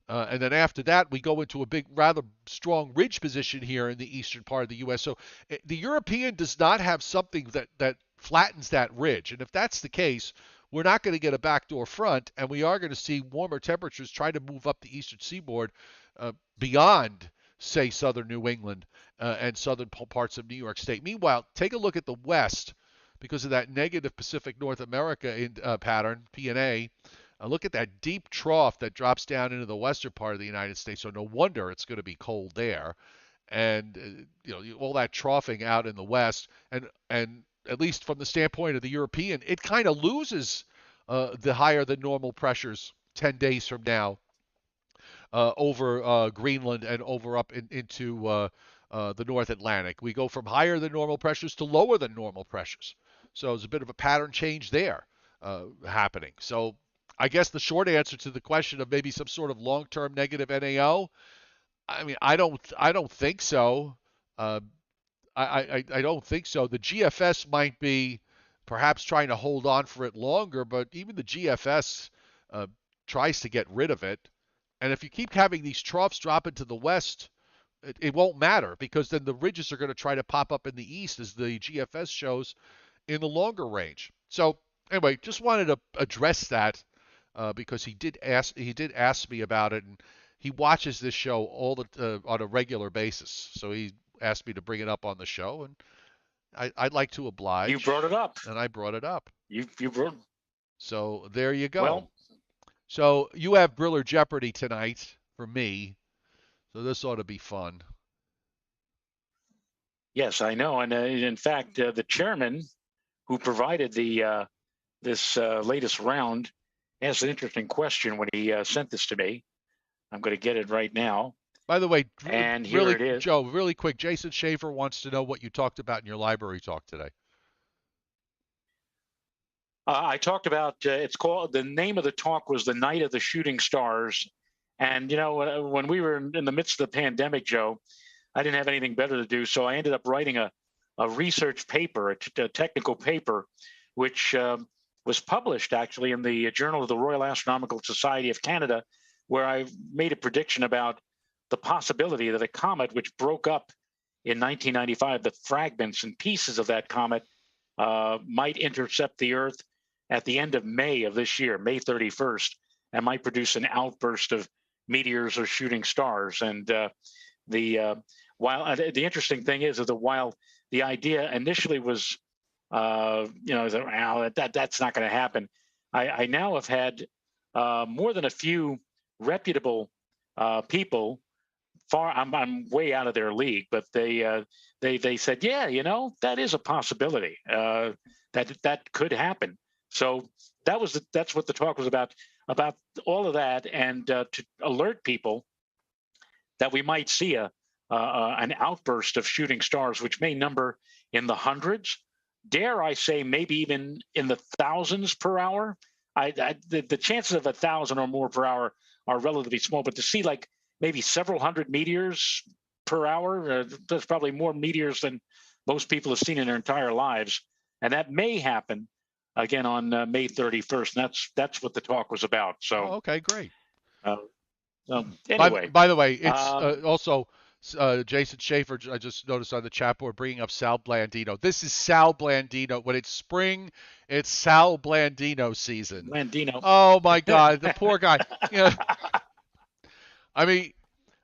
And then after that, we go into a big, rather strong ridge position here in the eastern part of the U.S. So the European does not have something that flattens that ridge. And if that's the case, we're not going to get a backdoor front, and we are going to see warmer temperatures try to move up the eastern seaboard beyond, say, southern New England and southern parts of New York State. Meanwhile, take a look at the west because of that negative Pacific North America pattern, PNA. Look at that deep trough that drops down into the western part of the United States. So no wonder it's going to be cold there. And all that troughing out in the west, and at least from the standpoint of the European, it kind of loses the higher than normal pressures 10 days from now over Greenland and over up into the North Atlantic. We go from higher than normal pressures to lower than normal pressures. So there's a bit of a pattern change there happening. So I guess the short answer to the question of maybe some sort of long-term negative NAO, I mean, I don't think so. Uh, I don't think so. The GFS might be perhaps trying to hold on for it longer, but even the GFS uh, tries to get rid of it. And if you keep having these troughs drop into the west, it won't matter because then the ridges are going to try to pop up in the east, as the GFS shows in the longer range. So anyway, just wanted to address that because he did ask me about it, and he watches this show on a regular basis. So he asked me to bring it up on the show, and I'd like to You oblige, brought it up. and I brought it up. You brought. So there you go. Well, So you have Briller Jeopardy tonight for me. So this ought to be fun. yes, I know, and in fact, the chairman who provided the this latest round asked an interesting question when he sent this to me. I'm going to get it right now, By the way, and here really, it is. Joe, really quick, Jason Schaefer wants to know what you talked about in your library talk today. I talked about it's called the name of the talk was the Night of the Shooting Stars, and when we were in the midst of the pandemic, Joe, I didn't have anything better to do, so I ended up writing a research paper, a technical paper, which was published actually in the Journal of the Royal Astronomical Society of Canada, where I made a prediction about the possibility that a comet which broke up in 1995, the fragments and pieces of that comet might intercept the Earth at the end of May of this year, May 31st, and might produce an outburst of meteors or shooting stars. And the while the interesting thing is that while the idea initially was, that's not going to happen, I now have had more than a few reputable people. I'm way out of their league, but they said, yeah, that is a possibility that could happen. So that's what the talk was about all of that, and to alert people that we might see an outburst of shooting stars, which may number in the hundreds, dare I say, maybe even in the thousands per hour. The chances of 1,000 or more per hour are relatively small, but to see like maybe several hundred meteors per hour, that's probably more meteors than most people have seen in their entire lives, and that may happen again on May 31st. And that's what the talk was about. Oh, So, okay, great. uh, By anyway, by the way, it's um, also Jason Schaefer. I just noticed on the chat board bringing up Sal Blandino. This is Sal Blandino. When it's spring, it's Sal Blandino season. Landino. Oh my God, the poor guy. You know, I mean,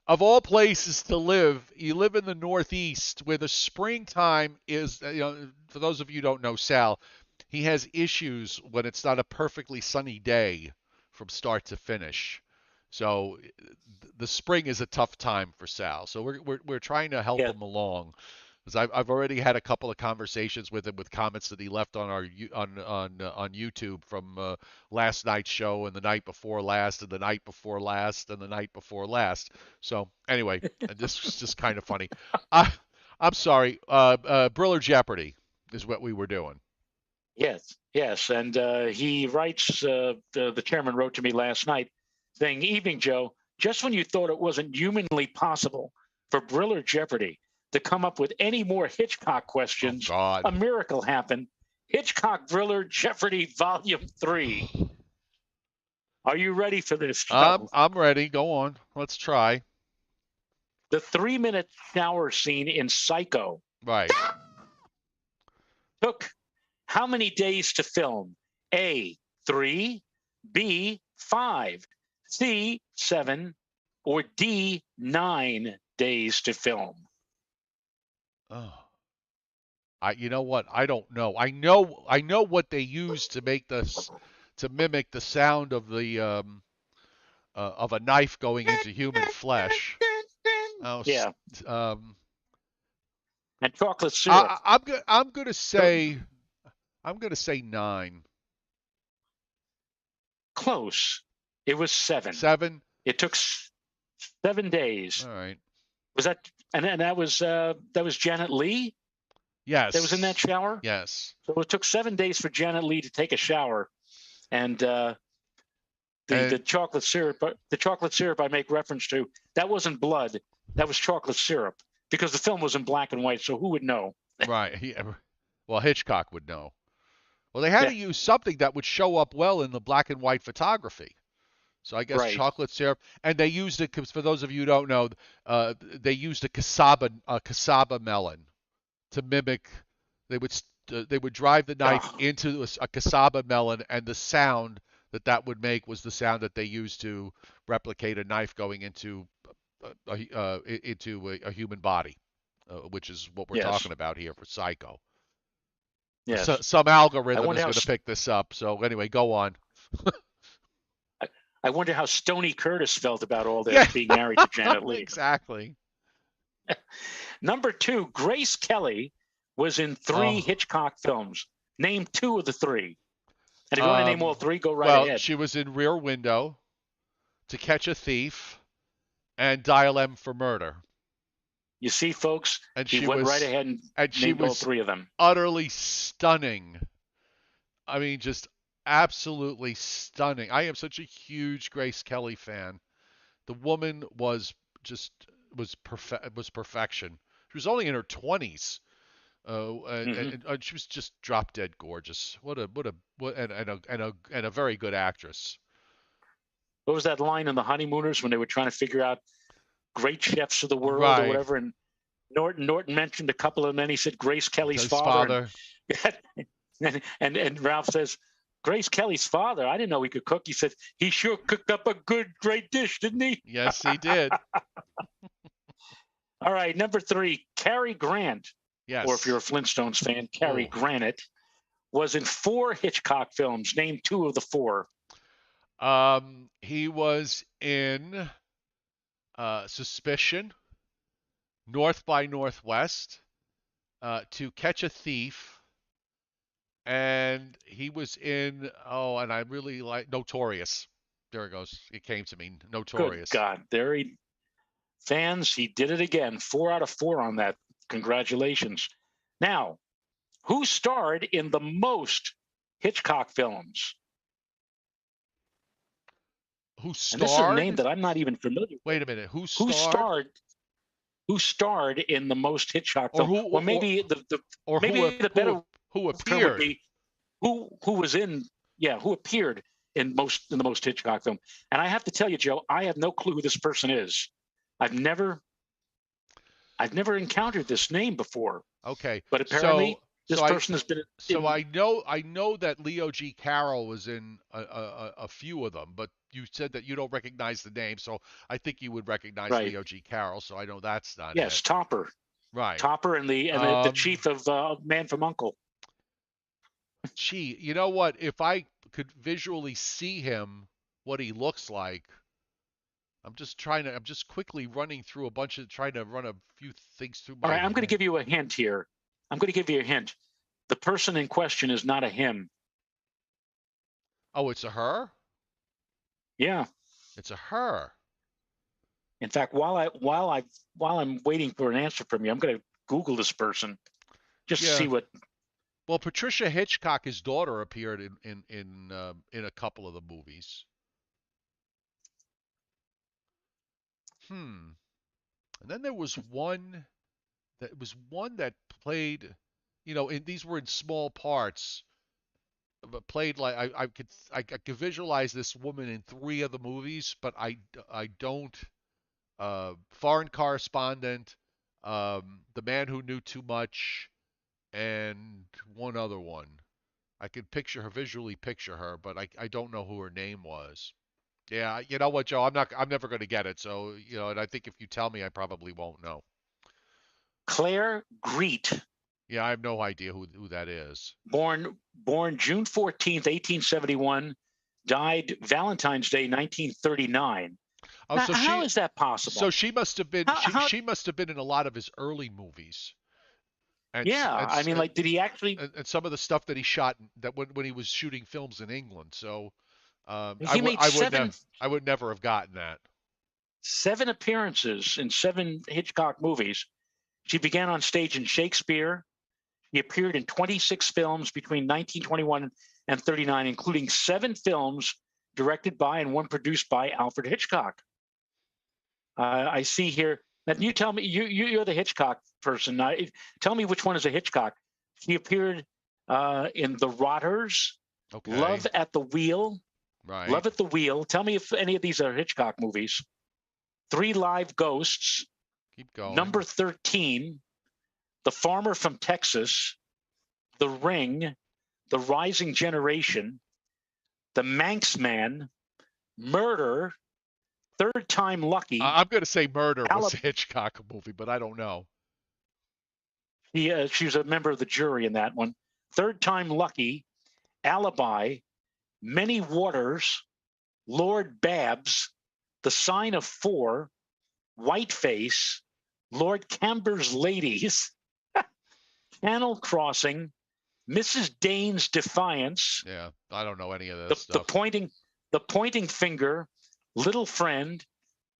of all places to live, you live in the Northeast where the springtime is. For those of you who don't know Sal, he has issues when it's not a perfectly sunny day from start to finish. So the spring is a tough time for Sal. So we're trying to help Yeah, him along because I've already had a couple of conversations with him with comments that he left on our on YouTube from last night's show and the night before last and the night before last and the night before last. So anyway, this is just kind of funny. I I'm sorry. Briller Jeopardy is what we were doing. Yes, yes. And he writes, the chairman wrote to me last night saying, Evening, Joe. Just when you thought it wasn't humanly possible for Briller Jeopardy to come up with any more Hitchcock Oh questions, a God. miracle happened. Hitchcock Briller Jeopardy Volume 3. Are you ready for this, Joe? I'm ready. Go on. Let's try. The 3-minute shower scene in Psycho Right. took how many days to film? A, 3, B, 5, C, 7, or D, 9 days to film? Oh. You know what? I don't know. I know what they use to make this to mimic the sound of a knife going into human flesh. Oh, Yeah, um, and chocolate syrup. I'm gonna say 9, Close. It was 7. 7. It took 7 days. All right. Was that and that was Janet Leigh that was in that Yes. shower? Yes. So it took 7 days for Janet Leigh to take a shower, and the And chocolate syrup I make reference to, that wasn't blood, that was chocolate syrup, because the film was in black and white, so who would know? right. Well, Hitchcock would know. Well, they had Yeah, to use something that would show up well in the black and white photography. So I guess right. chocolate syrup, and they used it. 'Cause for those of you who don't know, they used a cassava melon to mimic. They would drive the knife Oh, into a cassava melon, and the sound that would make was the sound that they used to replicate a knife going into a human body, which is what we're yes, talking about here for Psycho. So, yes. some I algorithm wonder is how going to pick this up. So anyway, go on. I, I wonder how Stoney Curtis felt about all this, Yeah, being married to Janet Leigh. exactly. Number 2, Grace Kelly was in 3 Oh, Hitchcock films. Name 2 of the 3. And if you want to name um, all 3, go right well, ahead. she was in Rear Window, To Catch a Thief, and Dial M for Murder, You see, folks, and he went right ahead and she named all was 3 of them. utterly stunning. I mean, just absolutely stunning. I am such a huge Grace Kelly fan. The woman just was perfection. She was only in her 20s. Hmm. And she was just drop dead gorgeous. What and a very good actress. What was that line in The Honeymooners when they were trying to figure out great chefs of the world or Right. whatever? And Norton mentioned a couple of them. And he said Grace Kelly's His father, father. and Ralph says, Grace Kelly's father. I didn't know he could cook. He said he sure cooked up a good, great dish, didn't he? Yes, he did. All right, number 3, Cary Grant, or if you're Yes. a Flintstones fan, Cary Oh. Granite, was in 4 Hitchcock films. Name 2 of the 4. He was in Suspicion, North by Northwest, To Catch a Thief, and he was in and I really like Notorious. There it goes. It came to me. Good Notorious. God, there he fans. He did it again. 4 out of 4 on that. Congratulations. Now, who starred in the most Hitchcock films? Who And this is a name starred? that I'm not even familiar with. Wait a minute. Who Who starred? starred? Who starred in the most Hitchcock Or film? who Or maybe the better who term would appeared? be who was in, yeah, who appeared in the most Hitchcock film. And I have to tell you, Joe, I have no clue who this person is. I've never encountered this name before, Okay. but apparently this person has been So in. I know that Leo G. Carroll was in a few of them, but you said that you don't recognize the name, so I think you would recognize Right. Leo G. Carroll, so I know that's not it. Yes, Topper. Right. Topper and the Um, chief of Man from Uncle. Gee, you know what? If I could visually see him, what he looks like, I'm just quickly running through trying to run a few things through All my right, I'm going to head. give you a hint here. I'm going to give you a hint. The person in question is not a him. Oh, it's a her? Yeah. It's a her. In fact, while I'm waiting for an answer from you, I'm going to Google this person just to Yeah. see what. Well, Patricia Hitchcock, his daughter, appeared in a couple of the movies. Hmm. And then there was one that played, these were in small parts, but played like I could visualize this woman in three of the movies, but I don't. Foreign Correspondent, The Man Who Knew Too Much, and one other one. I could visually picture her, but I don't know who her name was. Yeah, you know what, Joe? I'm never going to get it. So, and I think if you tell me, I probably won't know. Claire Greet, Yeah, I have no idea who that is. born June 14th, 1871, died Valentine's Day, 1939. Oh, How is that so possible? she must have been How? she must have been in a lot of his early movies, and Yeah, I mean, like, did he actually? and some of the stuff that he shot that when he was shooting films in England. So I He would made I would never I would never have gotten that. seven appearances in seven Hitchcock movies. She began on stage in Shakespeare. He appeared in 26 films between 1921 and 39, including seven films directed by and one produced by Alfred Hitchcock. I see here. Now, you tell me, you're the Hitchcock person. Tell me which one is a Hitchcock. He appeared in The Rotters, Okay, Love at the Wheel, right. Love at the Wheel. Tell me if any of these are Hitchcock movies. Three Live Ghosts, Keep going. Number 13, The Farmer from Texas, The Ring, The Rising Generation, The Manx Man, Murder, Third Time Lucky, I'm going to say Murder was Alab- a Hitchcock movie, but I don't know. she was a member of the jury in that one. Third Time Lucky, Alibi, Many Waters, Lord Babs, The Sign of Four, Whiteface, Lord Camber's Ladies, Channel Crossing, Mrs. Dane's Defiance, Yeah, I don't know any of this the, the stuff. pointing the pointing finger, Little Friend,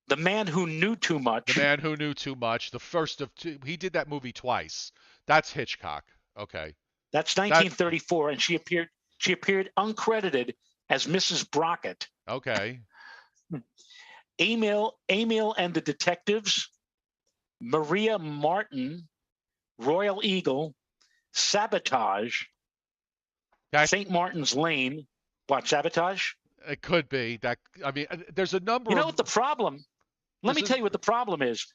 The Man Who Knew Too The Much. Man Who Knew Too Much, the first of two. He did that movie twice. That's Hitchcock. Okay. That's That 1934, and she appeared uncredited as Mrs. Brockett. okay. Emil and the Detectives, Maria Martin, Royal Eagle, Sabotage, That St. Martin's Lane. What, Sabotage? it could be that. I mean, there's a You number know of what the problem? Let there's me a tell you what the problem is.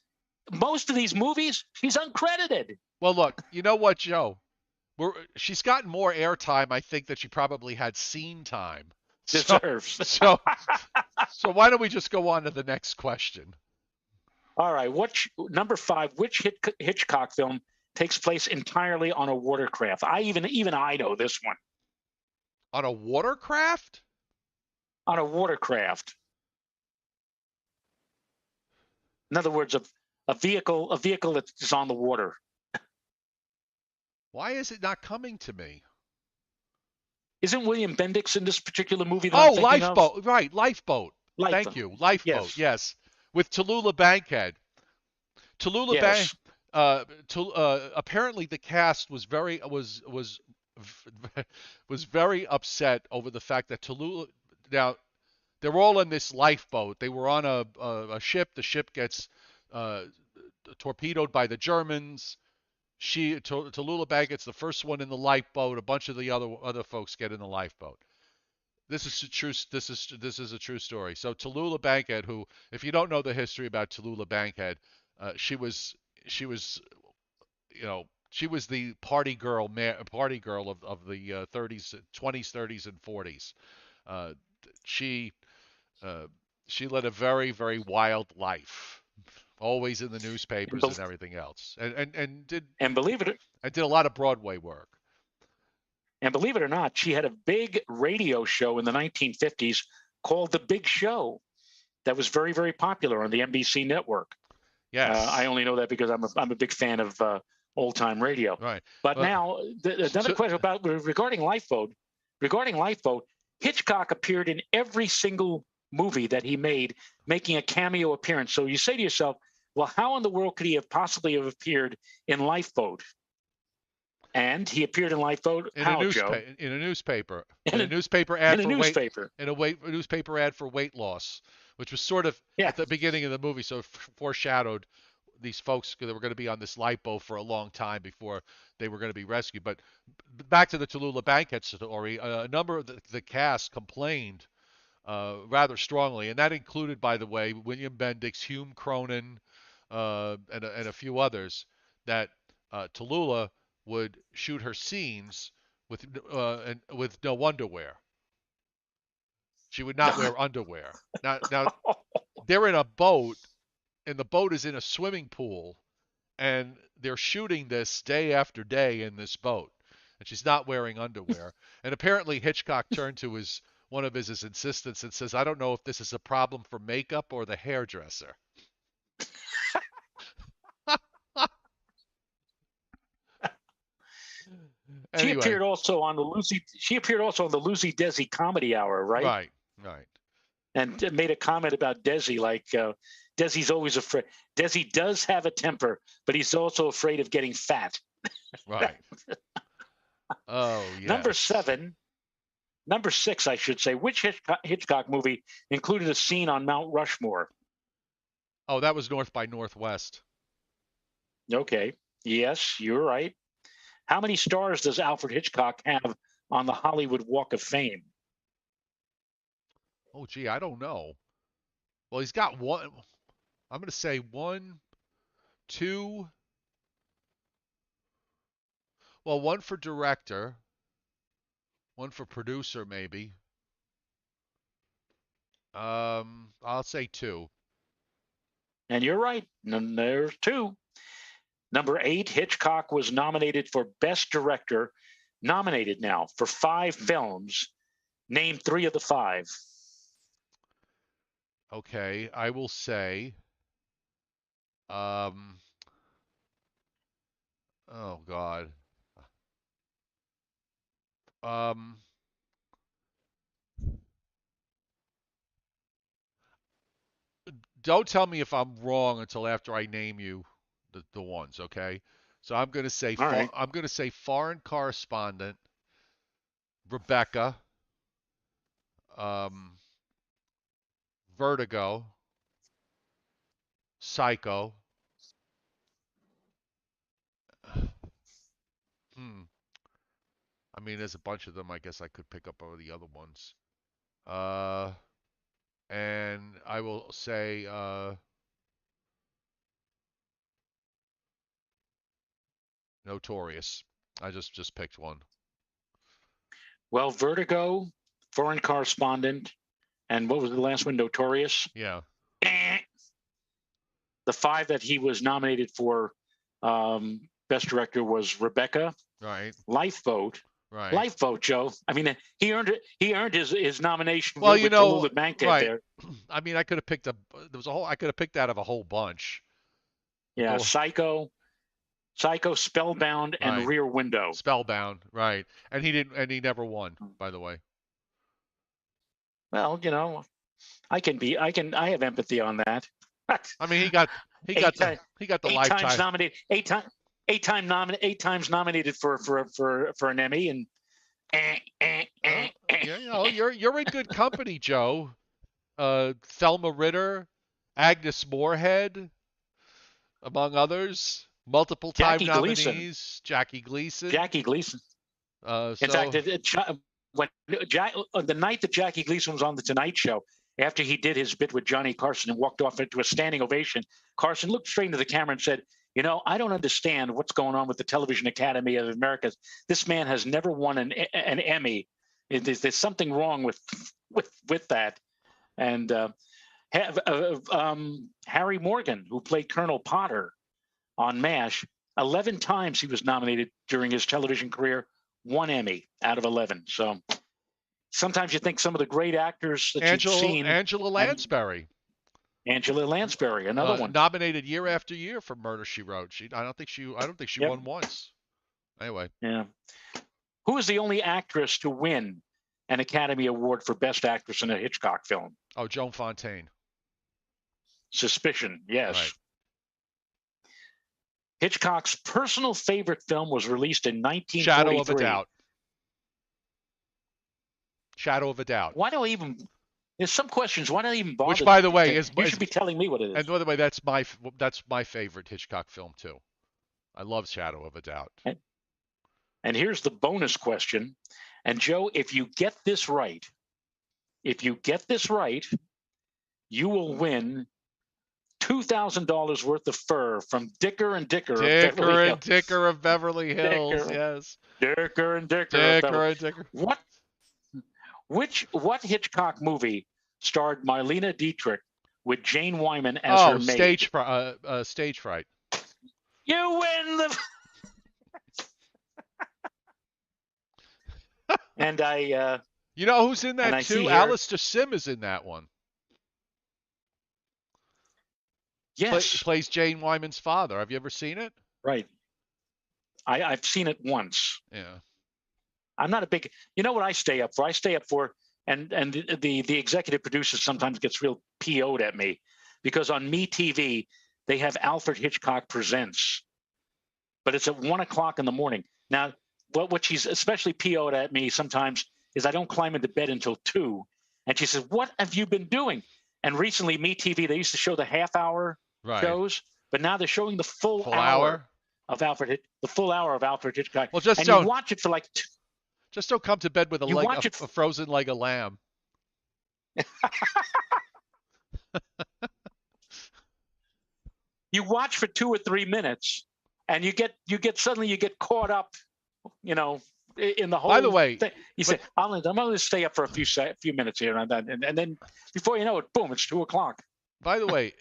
Most of these movies, she's uncredited. well. Look, you know what, Joe? She's gotten more airtime, I think, that she probably had scene time. So Deserves. so so why don't we just go on to the next question? All right. Number 5? Which Hitchcock film takes place entirely on a watercraft? Even I know this one. On a watercraft? On a watercraft. In other words, a vehicle that is on the water. Why is it not coming to me? Isn't William Bendix in this particular movie that I'm Oh, thinking of? Lifeboat. Right, Lifeboat. Life. Thank you. Lifeboat. Yes. Yes. With Tallulah Bankhead. Tallulah Bank Yes. apparently the cast was very upset over the fact that Tallulah now they're all in this lifeboat. They were on a ship. The ship gets uh, torpedoed by the Germans. Tallulah Baggett's the first one in the lifeboat. A bunch of the other folks get in the lifeboat. This is a true. This is a true story. So Tallulah Bankhead, who, if you don't know the history about Tallulah Bankhead, she was she was the party girl of the 30s, 20s, 30s, and 40s. Uh, she uh, she led a very very wild life, always in the And, newspapers be- and everything else, and did and believe it and did a lot of Broadway work. and believe it or not, she had a big radio show in the 1950s called The Big Show. that was very, very popular on the NBC network. Yes. I only know that because I'm a big fan of old time radio. Right. But Well, now another question about regarding Lifeboat. Regarding Lifeboat, Hitchcock appeared in every single movie that he made, making a cameo appearance. So you say to yourself, well, how in the world could he have possibly have appeared in Lifeboat? And he appeared in Lifeboat. in a How, Joe? newspaper, in a newspaper, In in a a, newspaper ad in a for weight, newspaper. in a newspaper ad for weight loss, which was sort of Yeah. at the beginning of the movie, so foreshadowed these folks that were going to be on this lifeboat for a long time before they were going to be rescued. But back to the Tallulah Bankhead story, a number of the cast complained rather strongly, and that included, by the way, William Bendix, Hume Cronin, and a few others, that Tallulah would shoot her scenes with no underwear. She would not wear underwear. Now they're in a boat, and the boat is in a swimming pool, and they're shooting this day after day in this boat, and she's not wearing underwear. And apparently Hitchcock turned to one of his assistants and says, "I don't know if this is a problem for makeup or the hairdresser." She Anyway, appeared also on the Lucy. She appeared also on the Lucy Desi Comedy Hour, right? right, right. And made a comment about Desi, like Desi's always afraid. Desi does have a temper, but he's also afraid of getting fat. Right. Oh, Number yes. 7, number 6, I should say. Which Hitchcock movie included a scene on Mount Rushmore? Oh, that was North by Northwest. Okay, yes, you're right. How many stars does Alfred Hitchcock have on the Hollywood Walk of Fame? Oh, gee, I don't know. Well, he's got one. I'm going to say one, two. Well, one for director, one for producer, maybe. I'll say two. And you're right. There's 2. Number 8, Hitchcock was nominated for Best Director, nominated now for 5 films. Name 3 of the 5. Okay, I will say. Um, oh God. Um, don't tell me if I'm wrong until after I name you the ones. Okay. So All right. I'm going to say Foreign Correspondent, Rebecca, um, Vertigo, Psycho. Hmm. I mean, there's a bunch of them. I guess I could pick up over the other ones. Uh, and I will say Notorious. I just picked one. Well, Vertigo, Foreign Correspondent, and what was the last one? Notorious. Yeah. The 5 that he was nominated for Best Director was Rebecca, Right. Lifeboat. Right. Lifeboat, Joe. I mean, he earned it. He earned his nomination Well, with Tallulah Bankhead right. there. I mean, I could have picked I could have picked out of a whole bunch. Yeah, Go. Psycho, Spellbound, and Right. Rear Window. Spellbound. Right. And he never won, by the way. Well, I have empathy on that. I mean, he got the eight times lifetime. nominated, 8 times nominated for an Emmy, and Yeah, you're in good company, Joe. Thelma Ritter, Agnes Moorehead, among others, multiple time Jackie Gleason. nominees, Jackie Gleason. Jackie Gleason. In So fact, when the night that Jackie Gleason was on the Tonight Show, after he did his bit with Johnny Carson and walked off into a standing ovation, Carson looked straight into the camera and said, I don't understand what's going on with the Television Academy of America. This man has never won an Emmy. There's something wrong with that. And Harry Morgan, who played Colonel Potter on MASH, 11 times he was nominated during his television career, 1 Emmy out of 11. So sometimes you think some of the great actors that you've seen. Angela Lansbury. Angela Lansbury, another one. Nominated year after year for Murder She Wrote. I don't think she Yep. won once. Anyway. Yeah. Who is the only actress to win an Academy Award for Best Actress in a Hitchcock film? Oh, Joan Fontaine. Suspicion, yes. Right. Hitchcock's personal favorite film was released in 1943. Shadow of a Doubt. Shadow of a Doubt. Why do I even? There's some questions. Why do I even bother? Which, by the way, you should be telling me what it is. And by the way, that's my favorite Hitchcock film too. I love Shadow of a Doubt. And here's the bonus question. And Joe, if you get this right, you will win $2,000 worth of fur from Dicker and Dicker. Dicker of Beverly Hills. Dicker. Yes. Dicker and Dicker. Dicker and Dicker. What Hitchcock movie starred Marlene Dietrich with Jane Wyman as her maid? Stage Fright. You win the. And I. You know who's in that too? Alistair Sim is in that one. Yes. Plays Jane Wyman's father. Have you ever seen it? Right. I've seen it once. Yeah. I'm not a big. You know what I stay up for? I stay up for, and the executive producer sometimes gets real PO'd at me, because on MeTV they have Alfred Hitchcock Presents, but it's at 1:00 in the morning. Now, what she's especially PO'd at me sometimes is I don't climb into bed until 2, and she says, "What have you been doing?" And recently, MeTV, they used to show the half-hour shows, but now they're showing the full hour of Alfred Hitchcock. Well, just you watch it for like. Just don't come to bed with a frozen leg of lamb. You watch for 2 or 3 minutes, and you get caught up, in the whole. By the way, thing. You say, I'm going to stay up for a few minutes here, and then before you know it, boom, it's 2:00. By the way,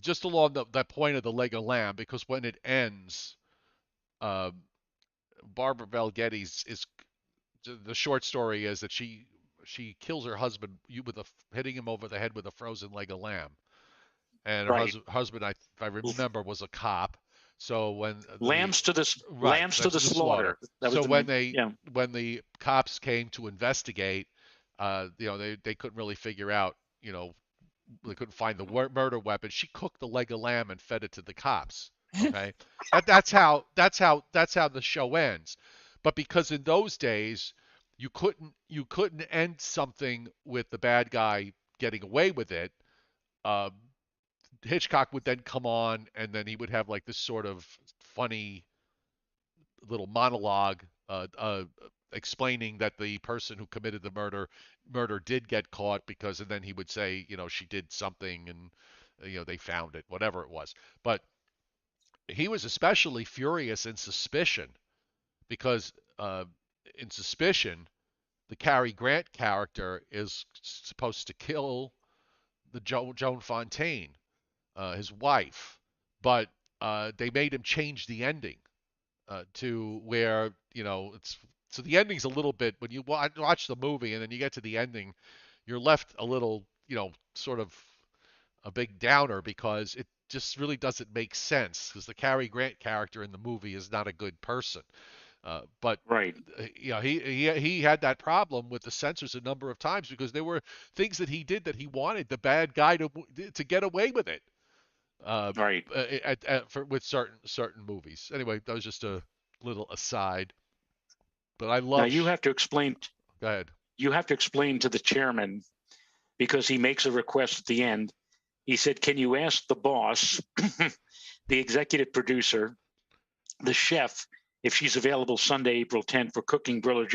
just along that point of the leg of lamb, because when it ends, Barbara Bel Geddes is. The short story is that she kills her husband hitting him over the head with a frozen leg of lamb, and her husband, if I remember, was a cop. So when lambs to the slaughter. So when the cops came to investigate, they couldn't really figure out, they couldn't find the murder weapon. She cooked the leg of lamb and fed it to the cops. Okay, that's how the show ends. But because in those days you couldn't end something with the bad guy getting away with it, Hitchcock would then come on, and then he would have like this sort of funny little monologue explaining that the person who committed the murder did get caught, and then he would say, she did something, and they found it, whatever it was. But he was especially furious in Suspicion, because in Suspicion, the Cary Grant character is supposed to kill the Joan Fontaine, his wife, but they made him change the ending to where so the ending's a little bit, when you watch the movie and then you get to the ending, you're left a little sort of a big downer, because it just really doesn't make sense, because the Cary Grant character in the movie is not a good person. But he had that problem with the censors a number of times, because there were things that he did that he wanted the bad guy to get away with it. With certain movies. Anyway, that was just a little aside. But I love. Now you have to explain. Go ahead. You have to explain to the chairman, because he makes a request at the end. He said, "Can you ask the boss, the executive producer, the chef, if she's available Sunday, April 10th for cooking, grill, or